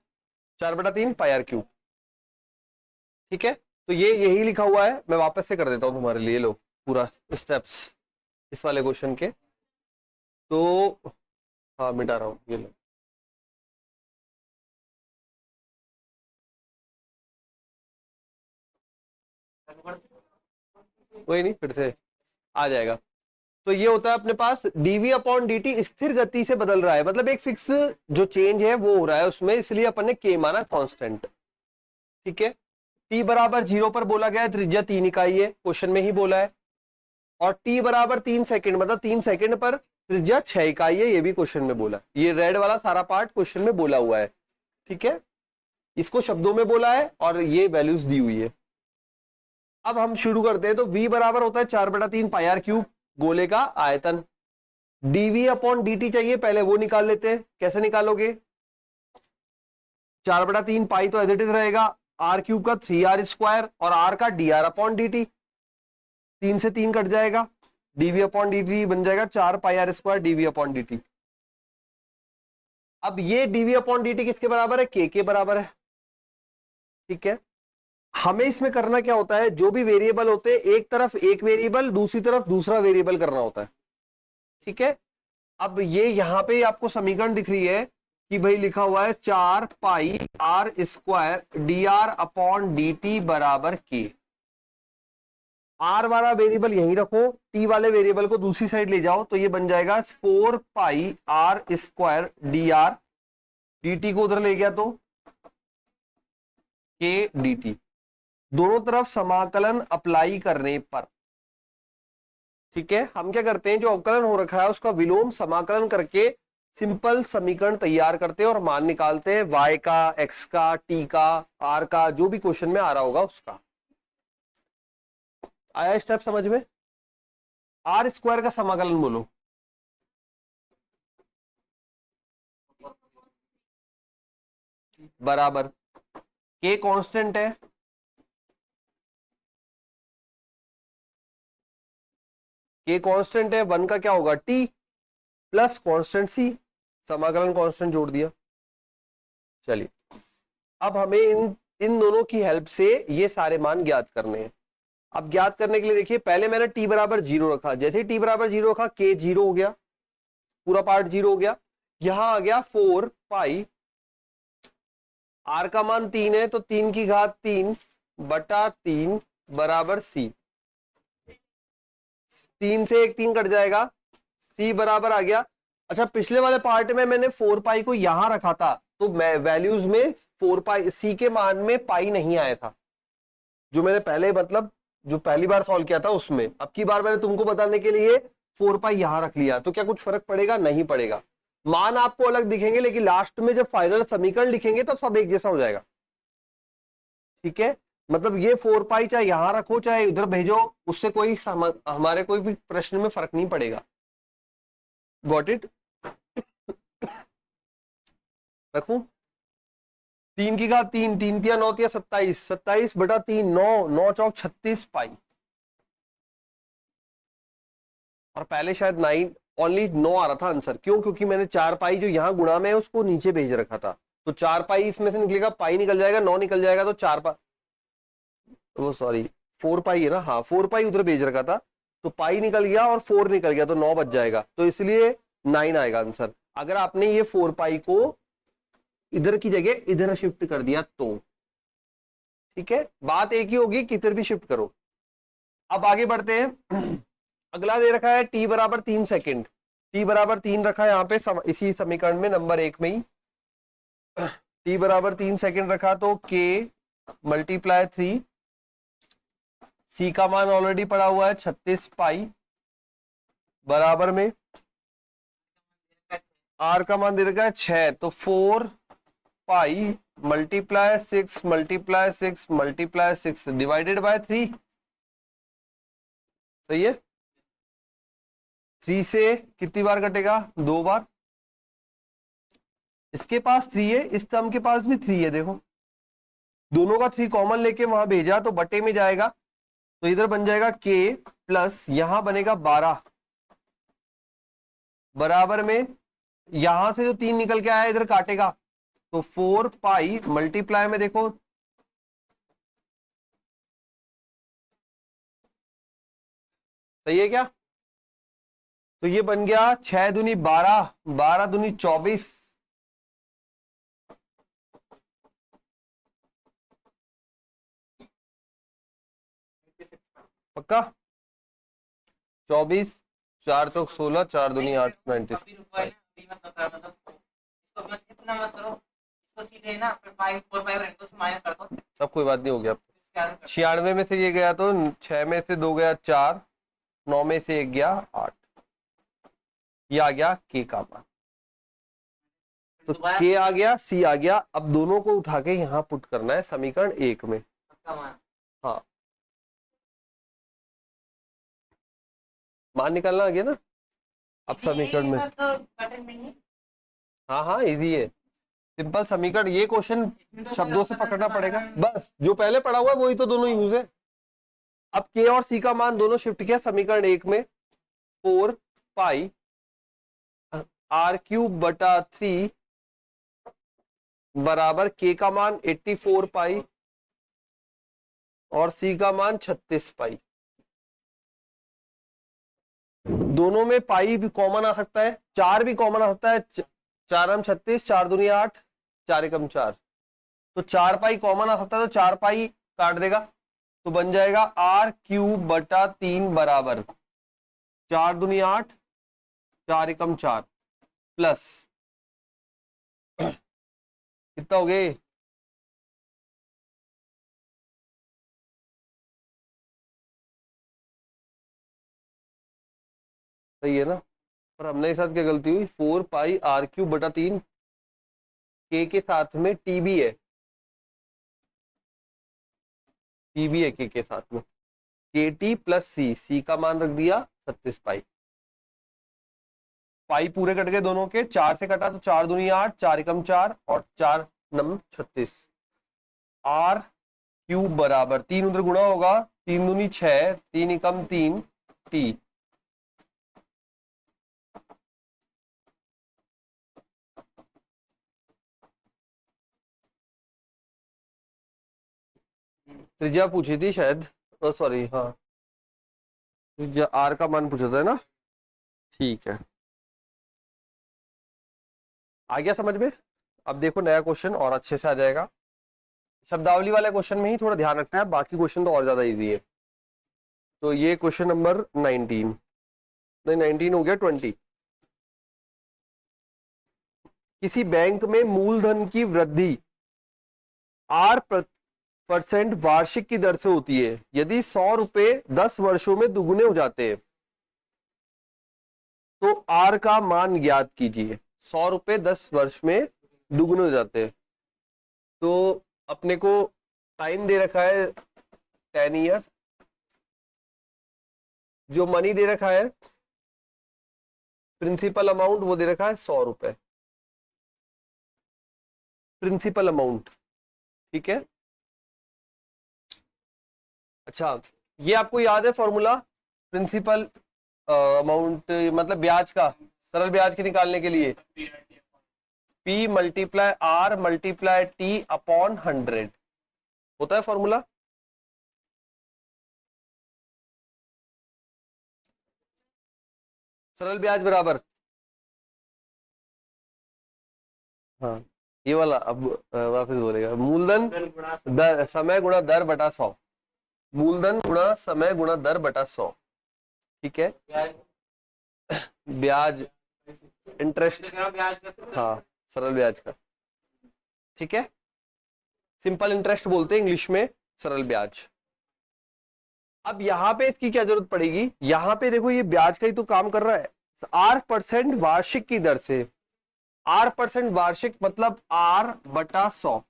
4/3 पाई आर क्यूब। ठीक है, तो ये यही लिखा हुआ है, मैं वापस से कर देता हूं तुम्हारे लिए, लो पूरा स्टेप्स इस वाले क्वेश्चन के। तो हाँ मिटा रहा हूं, ये लो। कोई नहीं, फिर से आ जाएगा। तो ये होता है अपने पास dv अपॉन dt स्थिर गति से बदल रहा है, मतलब एक फिक्स जो चेंज है वो हो रहा है उसमें, इसलिए अपन ने k माना कांस्टेंट। ठीक है, t बराबर 0 पर बोला गया है, त्रिज्या 3 इकाई है, क्वेश्चन में ही बोला है, और t बराबर 3 सेकंड, मतलब 3 सेकंड पर त्रिज्या 6 इकाई है, ये भी क्वेश्चन में बोला। ये रेड वाला सारा पार्ट क्वेश्चन में बोला हुआ है। ठीक है, इसको शब्दों में बोला है और ये वैल्यूज दी हुई है। अब हम शुरू करते हैं। तो v बराबर होता है 4/3 पाई आर क्यूब, गोले का आयतन। dv अपॉन dt चाहिए, पहले वो निकाल लेते हैं। कैसे निकालोगे, 4/3 पाई तो एज इट इज रहेगा, आर क्यूब का 3r² और r का dr अपॉन dt, 3 से 3 कट जाएगा, dv अपॉन dt बन जाएगा 4 पाई r² dv अपॉन dt। अब ये dv अपॉन dt किसके बराबर है, k के बराबर है। ठीक है, हमें इसमें करना क्या होता है, जो भी वेरिएबल होते हैं एक तरफ एक वेरिएबल, दूसरी तरफ दूसरा वेरिएबल करना होता है। ठीक है, अब ये यहां पे आपको समीकरण दिख रही है कि भाई लिखा हुआ है 4 पाई r² dr अपॉन dt बराबर k। r वाला वेरिएबल यहीं रखो, t वाले वेरिएबल को दूसरी साइड ले जाओ, तो ये बन जाएगा 4 पाई r² dr, dt को उधर ले गया तो k dt। दोनों तरफ समाकलन अप्लाई करने पर, ठीक है, हम क्या करते हैं, जो अवकलन हो रखा है उसका विलोम समाकलन करके सिंपल समीकरण तैयार करते हैं और मान निकालते हैं, y का, x का, t का, r का, जो भी क्वेश्चन में आ रहा होगा उसका। आया स्टेप समझ में। r² का समाकलन बोलो, बराबर k कांस्टेंट है, k कांस्टेंट है, 1 का क्या होगा t प्लस कांस्टेंट c, समाकलन कांस्टेंट जोड़ दिया। चलिए अब हमें इन इन दोनों की हेल्प से ये सारे मान ज्ञात करने हैं। अब ज्ञात करने के लिए देखिए, पहले मैंने t बराबर 0 रखा, जैसे ही t बराबर 0 रखा k 0 हो गया, पूरा पार्ट 0 हो गया। यहां आ गया 4 पाई, r का मान 3 है तो 3 की घात 3 बटा 3 बराबर c। 3 से एक 3 कट जाएगा, c बराबर आ गया। अच्छा, पिछले वाले पार्ट में मैंने 4 पाई को यहां रखा था, तो मैं वैल्यूज में 4 पाई c के मान में पाई नहीं आया था, जो मैंने पहले मतलब जो पहली बार सॉल्व किया था उसमें। अब की बार मैंने तुमको बताने के लिए 4 पाई यहां रख लिया, तो क्या कुछ फर्क पड़ेगा? नहीं पड़ेगा। मान आपको अलग दिखेंगे, लेकिन लास्ट में जब फाइनल समीकरण लिखेंगे तब सब एक जैसा हो जाएगा। ठीक है, मतलब ये 4 पाई चाहे यहां रखो चाहे उधर भेजो, उससे कोई हमारे कोई भी प्रश्न में फर्क नहीं पड़ेगा। Got it? रखूं? 3 की घात 3, 3 तिया 9 तिया 27, 27 बटा 3 9, 9 चौक 36 पाई। और पहले शायद 9 ओनली 9 आ रहा था आंसर। क्यों? क्योंकि मैंने 4 पाई जो यहां गुणा में है उसको नीचे भेज रखा था, तो 4 पाई इसमें से निकलेगा, पाई निकल जाएगा, 9 निकल जाएगा, तो 4 पाई, वो सॉरी 4 पाई है ना, हाँ 4 पाई उधर भेज रखा था, तो पाई निकल गया और 4 निकल गया, तो 9 बच जाएगा, तो इसलिए 9 आएगा आंसर। अगर आपने ये 4 पाई को इधर की जगह इधर शिफ्ट कर दिया तो। ठीक है, बात एक ही होगी, किधर भी शिफ्ट करो। अब आगे बढ़ते हैं। अगला दे रखा है t बराबर 3 सेकेंड। t बराबर 3 रखा है यहाँ पे इसी समीकरण में नंबर 1 में ही। t बराबर 3 सेकेंड रखा, तो k मल्टीप्लाई 3, c का मान ऑलरेडी पड़ा हुआ है 36 पाई, बराबर में r का मान दे रखा है 6, तो 4 पाई multiply 6 multiply 6 multiply 6 divided by 3। सही है? 3 से कितनी बार कटेगा? 2 बार। इसके पास 3 है, इस टर्म के पास भी 3 है, देखो दोनों का 3 कॉमन लेके वहां भेजा तो बटे में जाएगा, तो इधर बन जाएगा k प्लस यहां बनेगा 12, बराबर में यहां से जो 3 निकल के आया इधर काटेगा, तो 4 पाई मल्टीप्लाई में देखो, सही है क्या? तो ये बन गया 6 दूनी 12, 12 दूनी 24, पक्का? 24, 4 चौक 16, 4 दूनी 8, 96। सब कोई बात नहीं, हो गया। 96 में से ये गया तो 6 में से 2 गया 4, 9 में से 1 गया 8, ये आ गया के का मान। तो के आ गया, सी आ गया। अब दोनों को उठा के यहां पुट करना है समीकरण 1 में। हाँ, मान निकालना आ गया ना अब समीकरण में। हाँ हाँ, इजी है, सिंपल समीकरण। ये क्वेश्चन शब्दों से पकड़ना पड़ेगा, बस जो पहले पढ़ा हुआ है वही तो दोनों यूज है। अब के और सी का मान दोनों शिफ्ट किया समीकरण 1 में, 4 पाई r क्यूब बटा 3 बराबर के का मान 84 पाई और सी का मान 36 पाई। दोनों में पाई भी कॉमन आ सकता है, 4 भी कॉमन आ सकता है, 4 हम 36, 4 दूनी 8, 4 एकम 4, तो 4 पाई कॉमन आ सकता है, तो 4 पाई काट देगा, तो बन जाएगा r क्यूब बटा 3 बराबर 4 दूनी 8, 4 एकम 4 प्लस कितना हो गए? सही है ना? पर हमने साथ क्या गलती हुई? 4 पाई r क्यूब बटा 3, के साथ में टी भी है, टी भी है के साथ में, के टी प्लस सी, सी का मान रख दिया 36 पाई। पाई पूरे कट गए दोनों के, 4 से कटा तो 4 दूनी 8, 4 एकम 4 और 4 नम 36। आर क्यूब बराबर 3 उधर गुणा होगा, 3 दूनी 6, 3 एकम 3 टी, त्रिज्या पूछी थी शायद, सॉरी हाँ, त्रिज्या आर का मान पूछा था ना। ठीक है, आ गया समझ में। अब देखो नया क्वेश्चन और अच्छे से आ जाएगा। शब्दावली वाले क्वेश्चन में ही थोड़ा ध्यान रखना है, बाकी क्वेश्चन तो और ज्यादा इजी है। तो ये क्वेश्चन नंबर 19, नहीं 19 हो गया, 20। किसी बैंक में मूलधन की वृद्धि R% वार्षिक की दर से होती है। यदि 100 रुपए 10 वर्षों में दुगुने हो जाते हैं तो R का मान ज्ञात कीजिए। 100 रुपए 10 वर्ष में दुगुने हो जाते हैं, तो अपने को टाइम दे रखा है 10 ईयर। जो मनी दे रखा है प्रिंसिपल अमाउंट, वो दे रखा है 100 रुपए प्रिंसिपल अमाउंट। ठीक है, अच्छा ये आपको याद है फॉर्मूला प्रिंसिपल अमाउंट मतलब ब्याज का, सरल ब्याज के निकालने के लिए P multiply R multiply T upon 100 होता है फॉर्मूला। सरल ब्याज बराबर, हाँ ये वाला। अब वापस बोलेगा, मूलधन दर समय गुणा दर बटा 100, मूलधन गुणा समय गुणा दर बटा 100। ठीक है, ब्याज इंटरेस्ट, हाँ सरल ब्याज का। ठीक है, सिंपल इंटरेस्ट बोलते हैं इंग्लिश में सरल ब्याज। अब यहां पे इसकी क्या जरूरत पड़ेगी, यहां पे देखो ये ब्याज का ही तो काम कर रहा है। R% वार्षिक की दर से, R% वार्षिक मतलब R बटा 100।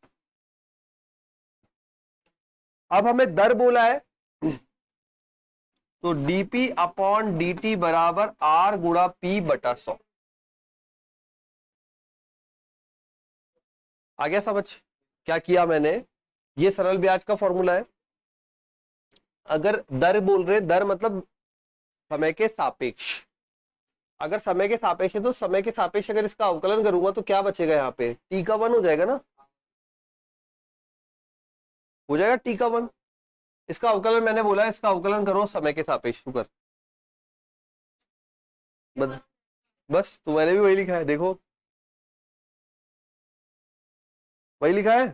अब हमें दर बोला है तो dP अपॉन dt बराबर R गुणा P बटा 100। आ गया समझ क्या किया मैंने। ये सरल ब्याज का फॉर्मूला है। अगर दर बोल रहे, दर मतलब समय के सापेक्ष, अगर समय के सापेक्ष है तो समय के सापेक्ष अगर इसका अवकलन करूंगा तो क्या बचेगा, यहाँ पे टी का 1 हो जाएगा ना, हो जाएगा टी का 1। इसका अवकलन मैंने बोला है, इसका अवकलन करो समय के सापेक्ष कर, बस बस तो मैंने भी वही लिखा है, देखो वही लिखा है।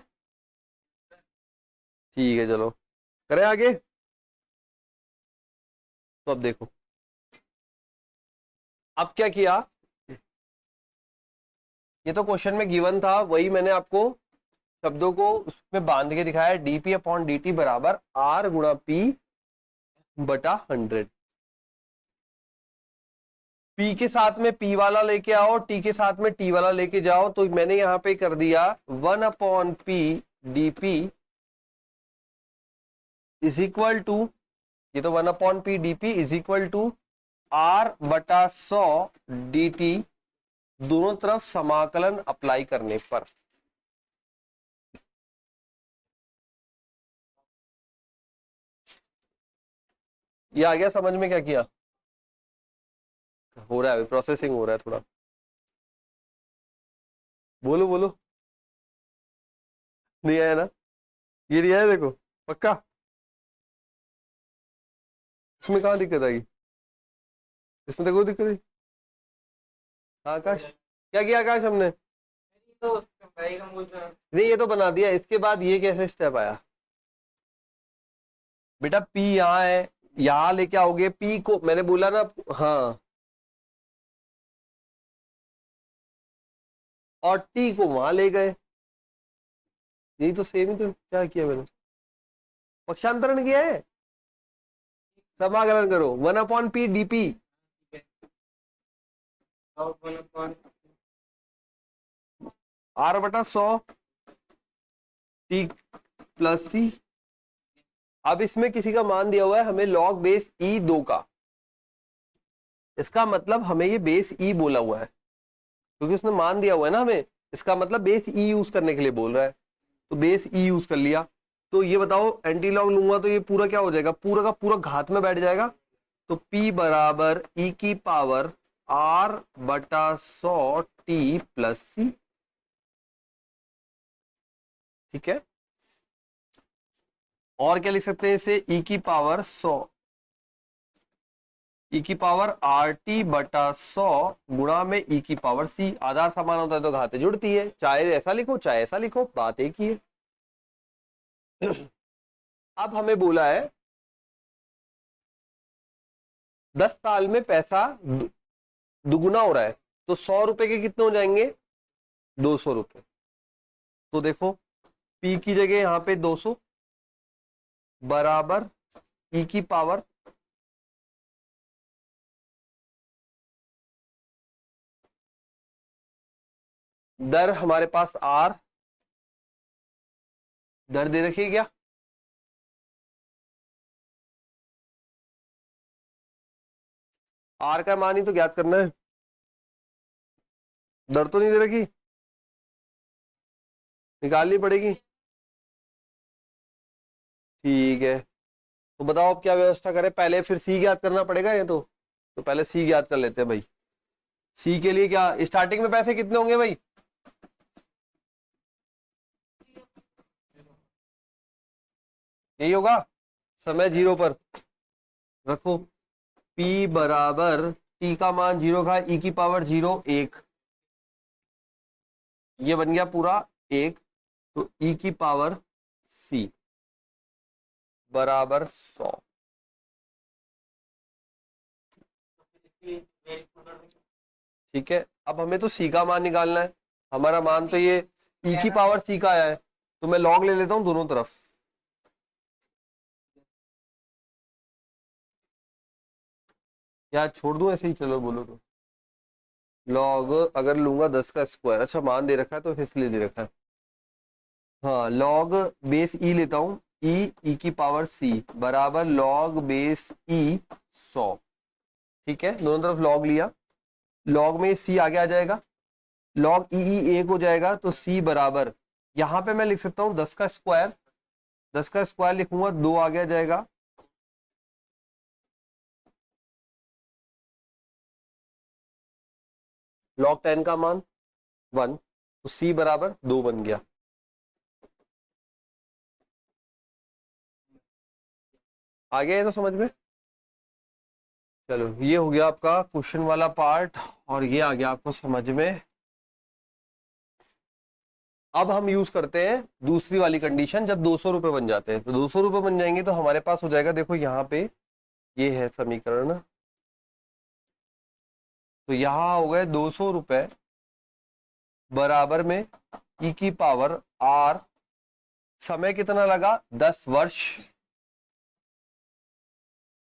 ठीक है चलो करें आगे। तो अब देखो, अब क्या किया, ये तो क्वेश्चन में गिवन था, वही मैंने आपको शब्दों को उसमें बांध के दिखाया। डीपी अपॉन डी बराबर R गुणा P बटा 100। P के साथ में P वाला लेके आओ, T के साथ में T वाला लेके जाओ, तो मैंने यहां पे कर दिया 1 upon P dP is equal to, ये तो 1 upon P dP is equal to R बटा 100 dt, दोनों तरफ समाकलन अप्लाई करने पर। ये आ गया समझ में क्या किया, हो रहा है प्रोसेसिंग हो रहा है थोड़ा, बोलो बोलो। नहीं आया ना, ये नहीं आया देखो पक्का, इसमें कहाँ दिक्कत आएगी, इसमें तो कोई दिक्कत नहीं। हाँ, आकाश क्या किया आकाश हमने, नहीं ये तो बना दिया, इसके बाद ये कैसे स्टेप आया बेटा, P यहाँ है, यहाँ लेके आओगे P को, मैंने बोला ना हाँ, और T को वहां ले गए, यही तो सेम ही तो क्या किया मैंने, पक्षांतरण किया है। समाकलन करो 1 अपॉन P dP, R बटा 100 T प्लस C। अब इसमें किसी का मान दिया हुआ है हमें लॉग बेस E2 का, इसका मतलब हमें ये बेस E बोला हुआ है क्योंकि उसने मान दिया हुआ है ना हमें, इसका मतलब बेस E यूज करने के लिए बोल रहा है, तो बेस E यूज कर लिया। तो ये बताओ एंटी लॉग लूंगा तो ये पूरा क्या हो जाएगा, पूरा का पूरा घात में बैठ जाएगा, तो P बराबर E की पावर R बटा 100 T प्लस C। ठीक है, और क्या लिख सकते हैं इसे, ई की पावर 100, ई की पावर आर टी बटा 100 गुणा में ई की पावर सी। आधार समान होता है तो घातें जुड़ती है, चाहे ऐसा लिखो चाहे ऐसा लिखो, बात एक ही है। अब हमें बोला है 10 साल में पैसा दुगुना हो रहा है, तो 100 रुपए के कितने हो जाएंगे, 200 रुपए। तो देखो पी की जगह यहां पे 200 बराबर ई की पावर दर हमारे पास आर, दर दे रखिए क्या, आर का मान ही तो ज्ञात करना है, दर तो नहीं दे रखी, निकालनी पड़ेगी। ठीक है, तो बताओ अब क्या व्यवस्था करें, पहले फिर सी ज्ञात करना पड़ेगा ये तो पहले सी ज्ञात कर लेते हैं भाई। सी के लिए क्या स्टार्टिंग में पैसे कितने होंगे भाई, यही होगा, समय 0 पर रखो, P बराबर टी का मान 0 का, ई की पावर 0 1, ये बन गया पूरा 1, तो ई की पावर सी बराबर 100। ठीक है, अब हमें तो सी का मान निकालना है, हमारा मान तो ये ई की पावर सी का आया है, तो मैं लॉग ले लेता हूं दोनों तरफ। या छोड़ दूं ऐसे ही, चलो बोलो तो। लॉग अगर लूंगा 10 का स्क्वायर, अच्छा मान दे रखा है तो इसलिए दे रखा है। हाँ, लॉग बेस ई लेता हूं, ई की पावर सी बराबर लॉग बेस ई 100। ठीक है, दोनों तरफ लॉग लिया, लॉग में सी आगे आ जाएगा, लॉग ई एक हो जाएगा, तो सी बराबर यहां पे मैं लिख सकता हूं 10 का स्क्वायर, 10 का स्क्वायर लिखूंगा 2 आगे आ जाएगा, लॉग 10 का मान 1, तो सी बराबर 2 बन गया। आ गया ये तो समझ में। चलो ये हो गया आपका क्वेश्चन वाला पार्ट, और ये आ गया आपको समझ में। अब हम यूज करते हैं दूसरी वाली कंडीशन, जब 200 रुपए बन जाते हैं, तो 200 रुपए बन जाएंगे तो हमारे पास हो जाएगा, देखो यहाँ पे ये है समीकरण, तो यहाँ हो गए 200 रुपए बराबर में ई की पावर आर, समय कितना लगा 10 वर्ष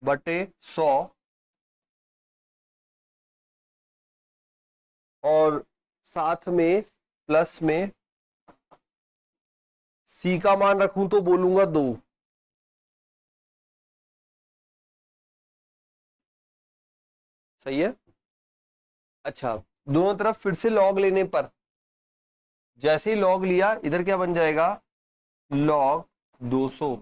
बटे 100, और साथ में प्लस में सी का मान रखूं तो बोलूंगा 2। सही है। अच्छा, दोनों तरफ फिर से लॉग लेने पर, जैसे ही लॉग लिया इधर क्या बन जाएगा, लॉग 200,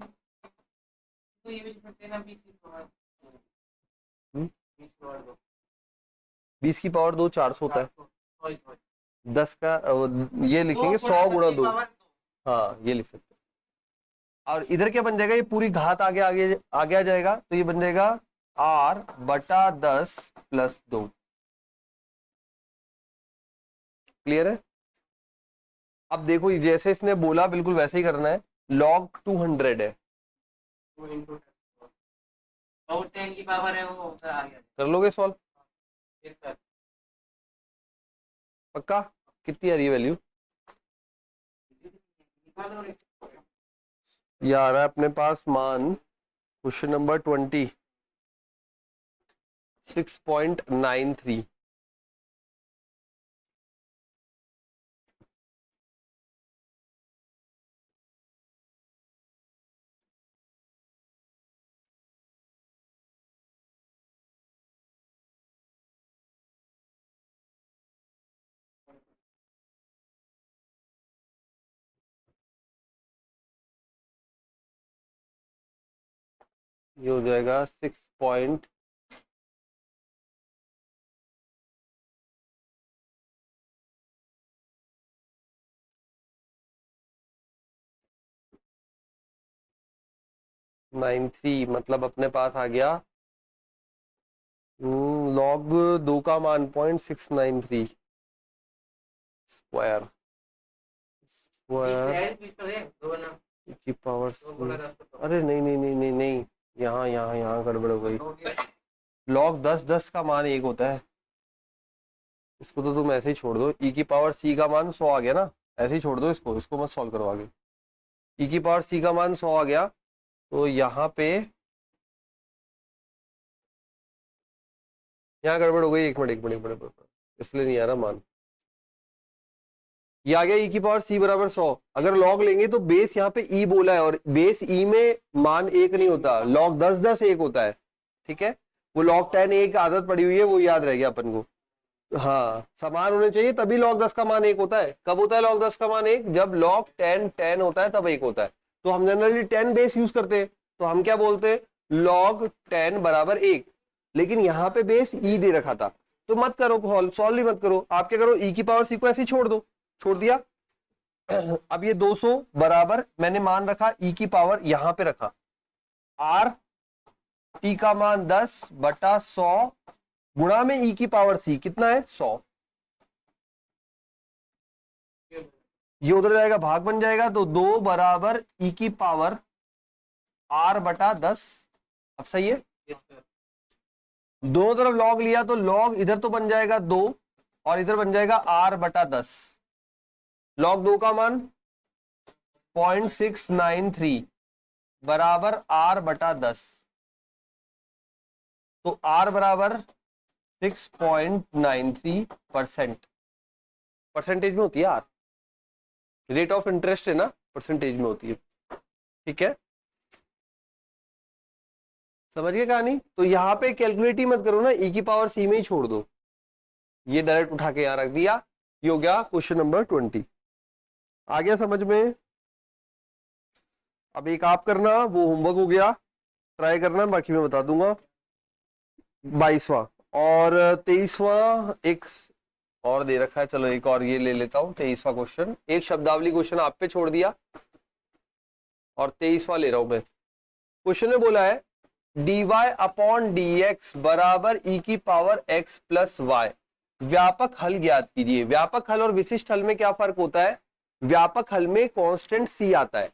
20 की पावर 2 400 होता है, 10 का ये लिखेंगे 100 गुणा 2, हाँ ये लिख सकते हैं। और इधर क्या बन जाएगा, ये पूरी घात आगे आगे आगे आ जाएगा, तो ये बन जाएगा आर बटा 10 प्लस 2। क्लियर है। अब देखो जैसे इसने बोला बिल्कुल वैसे ही करना है, लॉग 200 है, और 10 की पावर है वो आ गया। कर लोगे सॉल्व, पक्का, कितनी आ रही है वैल्यू, ये आ रहा है अपने पास मान, क्वेश्चन नंबर 26.93। ये हो जाएगा 6. 693 मतलब अपने पास आ गया log 2 का मान 0.693 स्क्वायर स्क्वायर की पावर अरे नहीं नहीं नहीं नहीं नहीं, यहाँ यहाँ यहाँ गड़बड़ हो गई। log 10 का मान 1 होता है, इसको तो तुम ऐसे ही छोड़ दो। e की पावर c का मान 100 आ गया ना, ऐसे ही छोड़ दो इसको, इसको मत सॉल्व करो आगे। e की पावर c का मान 100 आ गया, तो यहाँ पे यहाँ गड़बड़ हो गई। एक मिनट एक मिनट एक मिनट एक मिनट, इसलिए नहीं आ रहा मान। ये आ गया e की पावर c बराबर 100। अगर log लेंगे तो बेस यहाँ पे e बोला है, और बेस e में मान 1 नहीं होता, log 10 1 होता है। ठीक है, वो log 10 एक आदत पड़ी हुई है, वो याद रह गया अपन को। हाँ, समान होने चाहिए तभी log 10 का मान 1 होता है। कब होता है log 10 का मान 1? जब log 10 10 होता है तब 1 होता है। तो हम जनरली 10 बेस यूज करते हैं, तो हम क्या बोलते हैं? log 10 बराबर 1। लेकिन यहाँ पे बेस e दे रखा था, तो मत करो सॉल्व ही मत करो। आप क्या करो, e की पावर c को ऐसे ही छोड़ दो, छोड़ दिया। अब ये 200 बराबर मैंने मान रखा e की पावर, यहां पे रखा r t का मान 10 बटा 100 गुणा में e की पावर c कितना है? 100। ये उधर जाएगा, भाग बन जाएगा, तो 2 बराबर e की पावर r बटा 10। अब सही है, दोनों तरफ log लिया तो log इधर तो बन जाएगा 2 और इधर बन जाएगा r बटा 10। log 2 का मान 0.693 बराबर r बटा 10, तो r बराबर 6.93%। परसेंटेज में होती है r, रेट ऑफ इंटरेस्ट है ना, परसेंटेज में होती है। ठीक है, समझ गए कहानी? तो यहां पे कैलकुलेट ही मत करो ना, e की पावर c में ही छोड़ दो। ये डायरेक्ट उठा के यहां रख दिया। ये हो गया क्वेश्चन नंबर 20। आ गया समझ में? अब एक आप करना, वो होमवर्क हो गया, ट्राई करना, बाकी मैं बता दूंगा। 22वां और 23वां एक और दे रखा है, चलो एक और ये ले लेता हूं। 23वां क्वेश्चन, एक शब्दावली क्वेश्चन आप पे छोड़ दिया और 23वां ले रहा हूं मैं। क्वेश्चन में बोला है dy अपॉन dx बराबर e की पावर x प्लस वाई। व्यापक हल ज्ञात कीजिए। व्यापक हल और विशिष्ट हल में क्या फर्क होता है? व्यापक हल में कांस्टेंट c आता है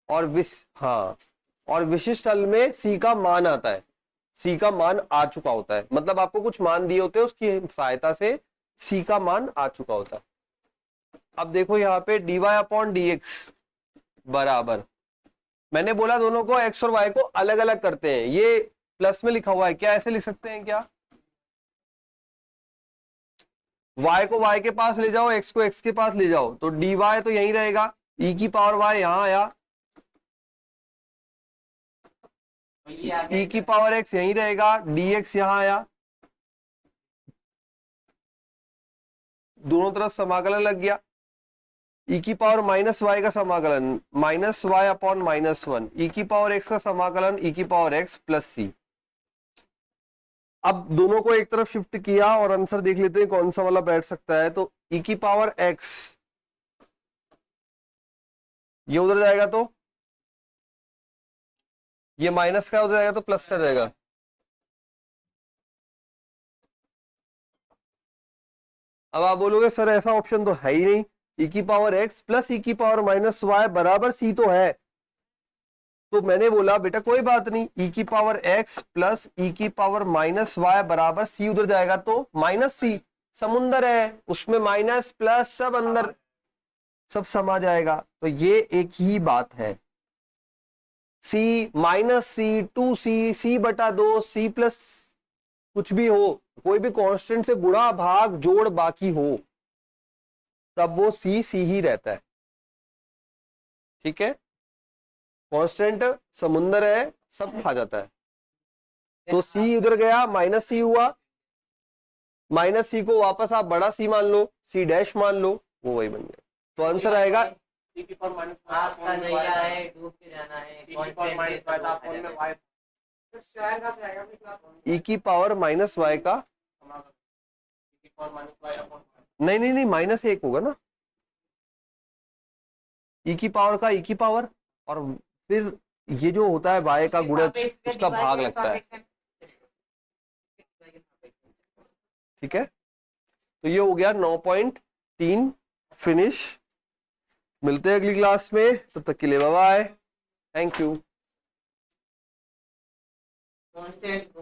और और विशिष्ट हल में c का मान आता है। c का मान आ चुका होता है, मतलब आपको कुछ मान दिए होते हैं, उसकी सहायता से c का मान आ चुका होता है। अब देखो यहाँ पे dy अपॉन dx बराबर, मैंने बोला दोनों को x और y को अलग अलग करते हैं। ये प्लस में लिखा हुआ है, क्या ऐसे लिख सकते हैं क्या? y को y के पास ले जाओ, x को x के पास ले जाओ, तो dy तो यहीं रहेगा, e की पावर y यहां आया, e की पावर x यहीं रहेगा, dx यहां आया, दोनों तरफ समाकलन लग गया। e की पावर माइनस वाई का समाकलन minus y upon minus 1, e की पावर x का समाकलन e की पावर x प्लस c। अब दोनों को एक तरफ शिफ्ट किया और आंसर देख लेते हैं कौन सा वाला बैठ सकता है। तो e की पावर x ये उधर जाएगा, तो ये माइनस का उधर जाएगा तो प्लस का जाएगा। अब आप बोलोगे सर ऐसा ऑप्शन तो है ही नहीं, e की पावर x प्लस e की पावर माइनस वाई बराबर c तो है। तो मैंने बोला बेटा कोई बात नहीं, e की पावर x प्लस e की पावर माइनस वाई बराबर c उधर जाएगा तो माइनस c, समुंदर है उसमें माइनस प्लस सब अंदर सब समा जाएगा। तो ये एक ही बात है, c minus c 2c c बटा 2 c प्लस कुछ भी हो, कोई भी कांस्टेंट से गुणा भाग जोड़ बाकी हो, तब वो c ही रहता है। ठीक है, कांस्टेंट समुंदर है, सब खा जाता है। तो c उधर गया, माइनस c हुआ, माइनस c को वापस आप बड़ा c मान लो, c डैश मान लो, वो वही बन गया। तो आंसर आएगा आपका नैया है, डूब के जाना है, e की पावर माइनस वाई का, नहीं नहीं नहीं माइनस 1 होगा ना, e की पावर का e की पावर और फिर ये जो होता है y का गुणज उसका भाग लगता है, ठीक है। तो ये हो गया 9.3 फिनिश। मिलते हैं अगली क्लास में, तब तक के लिए bye bye, thank you. Constant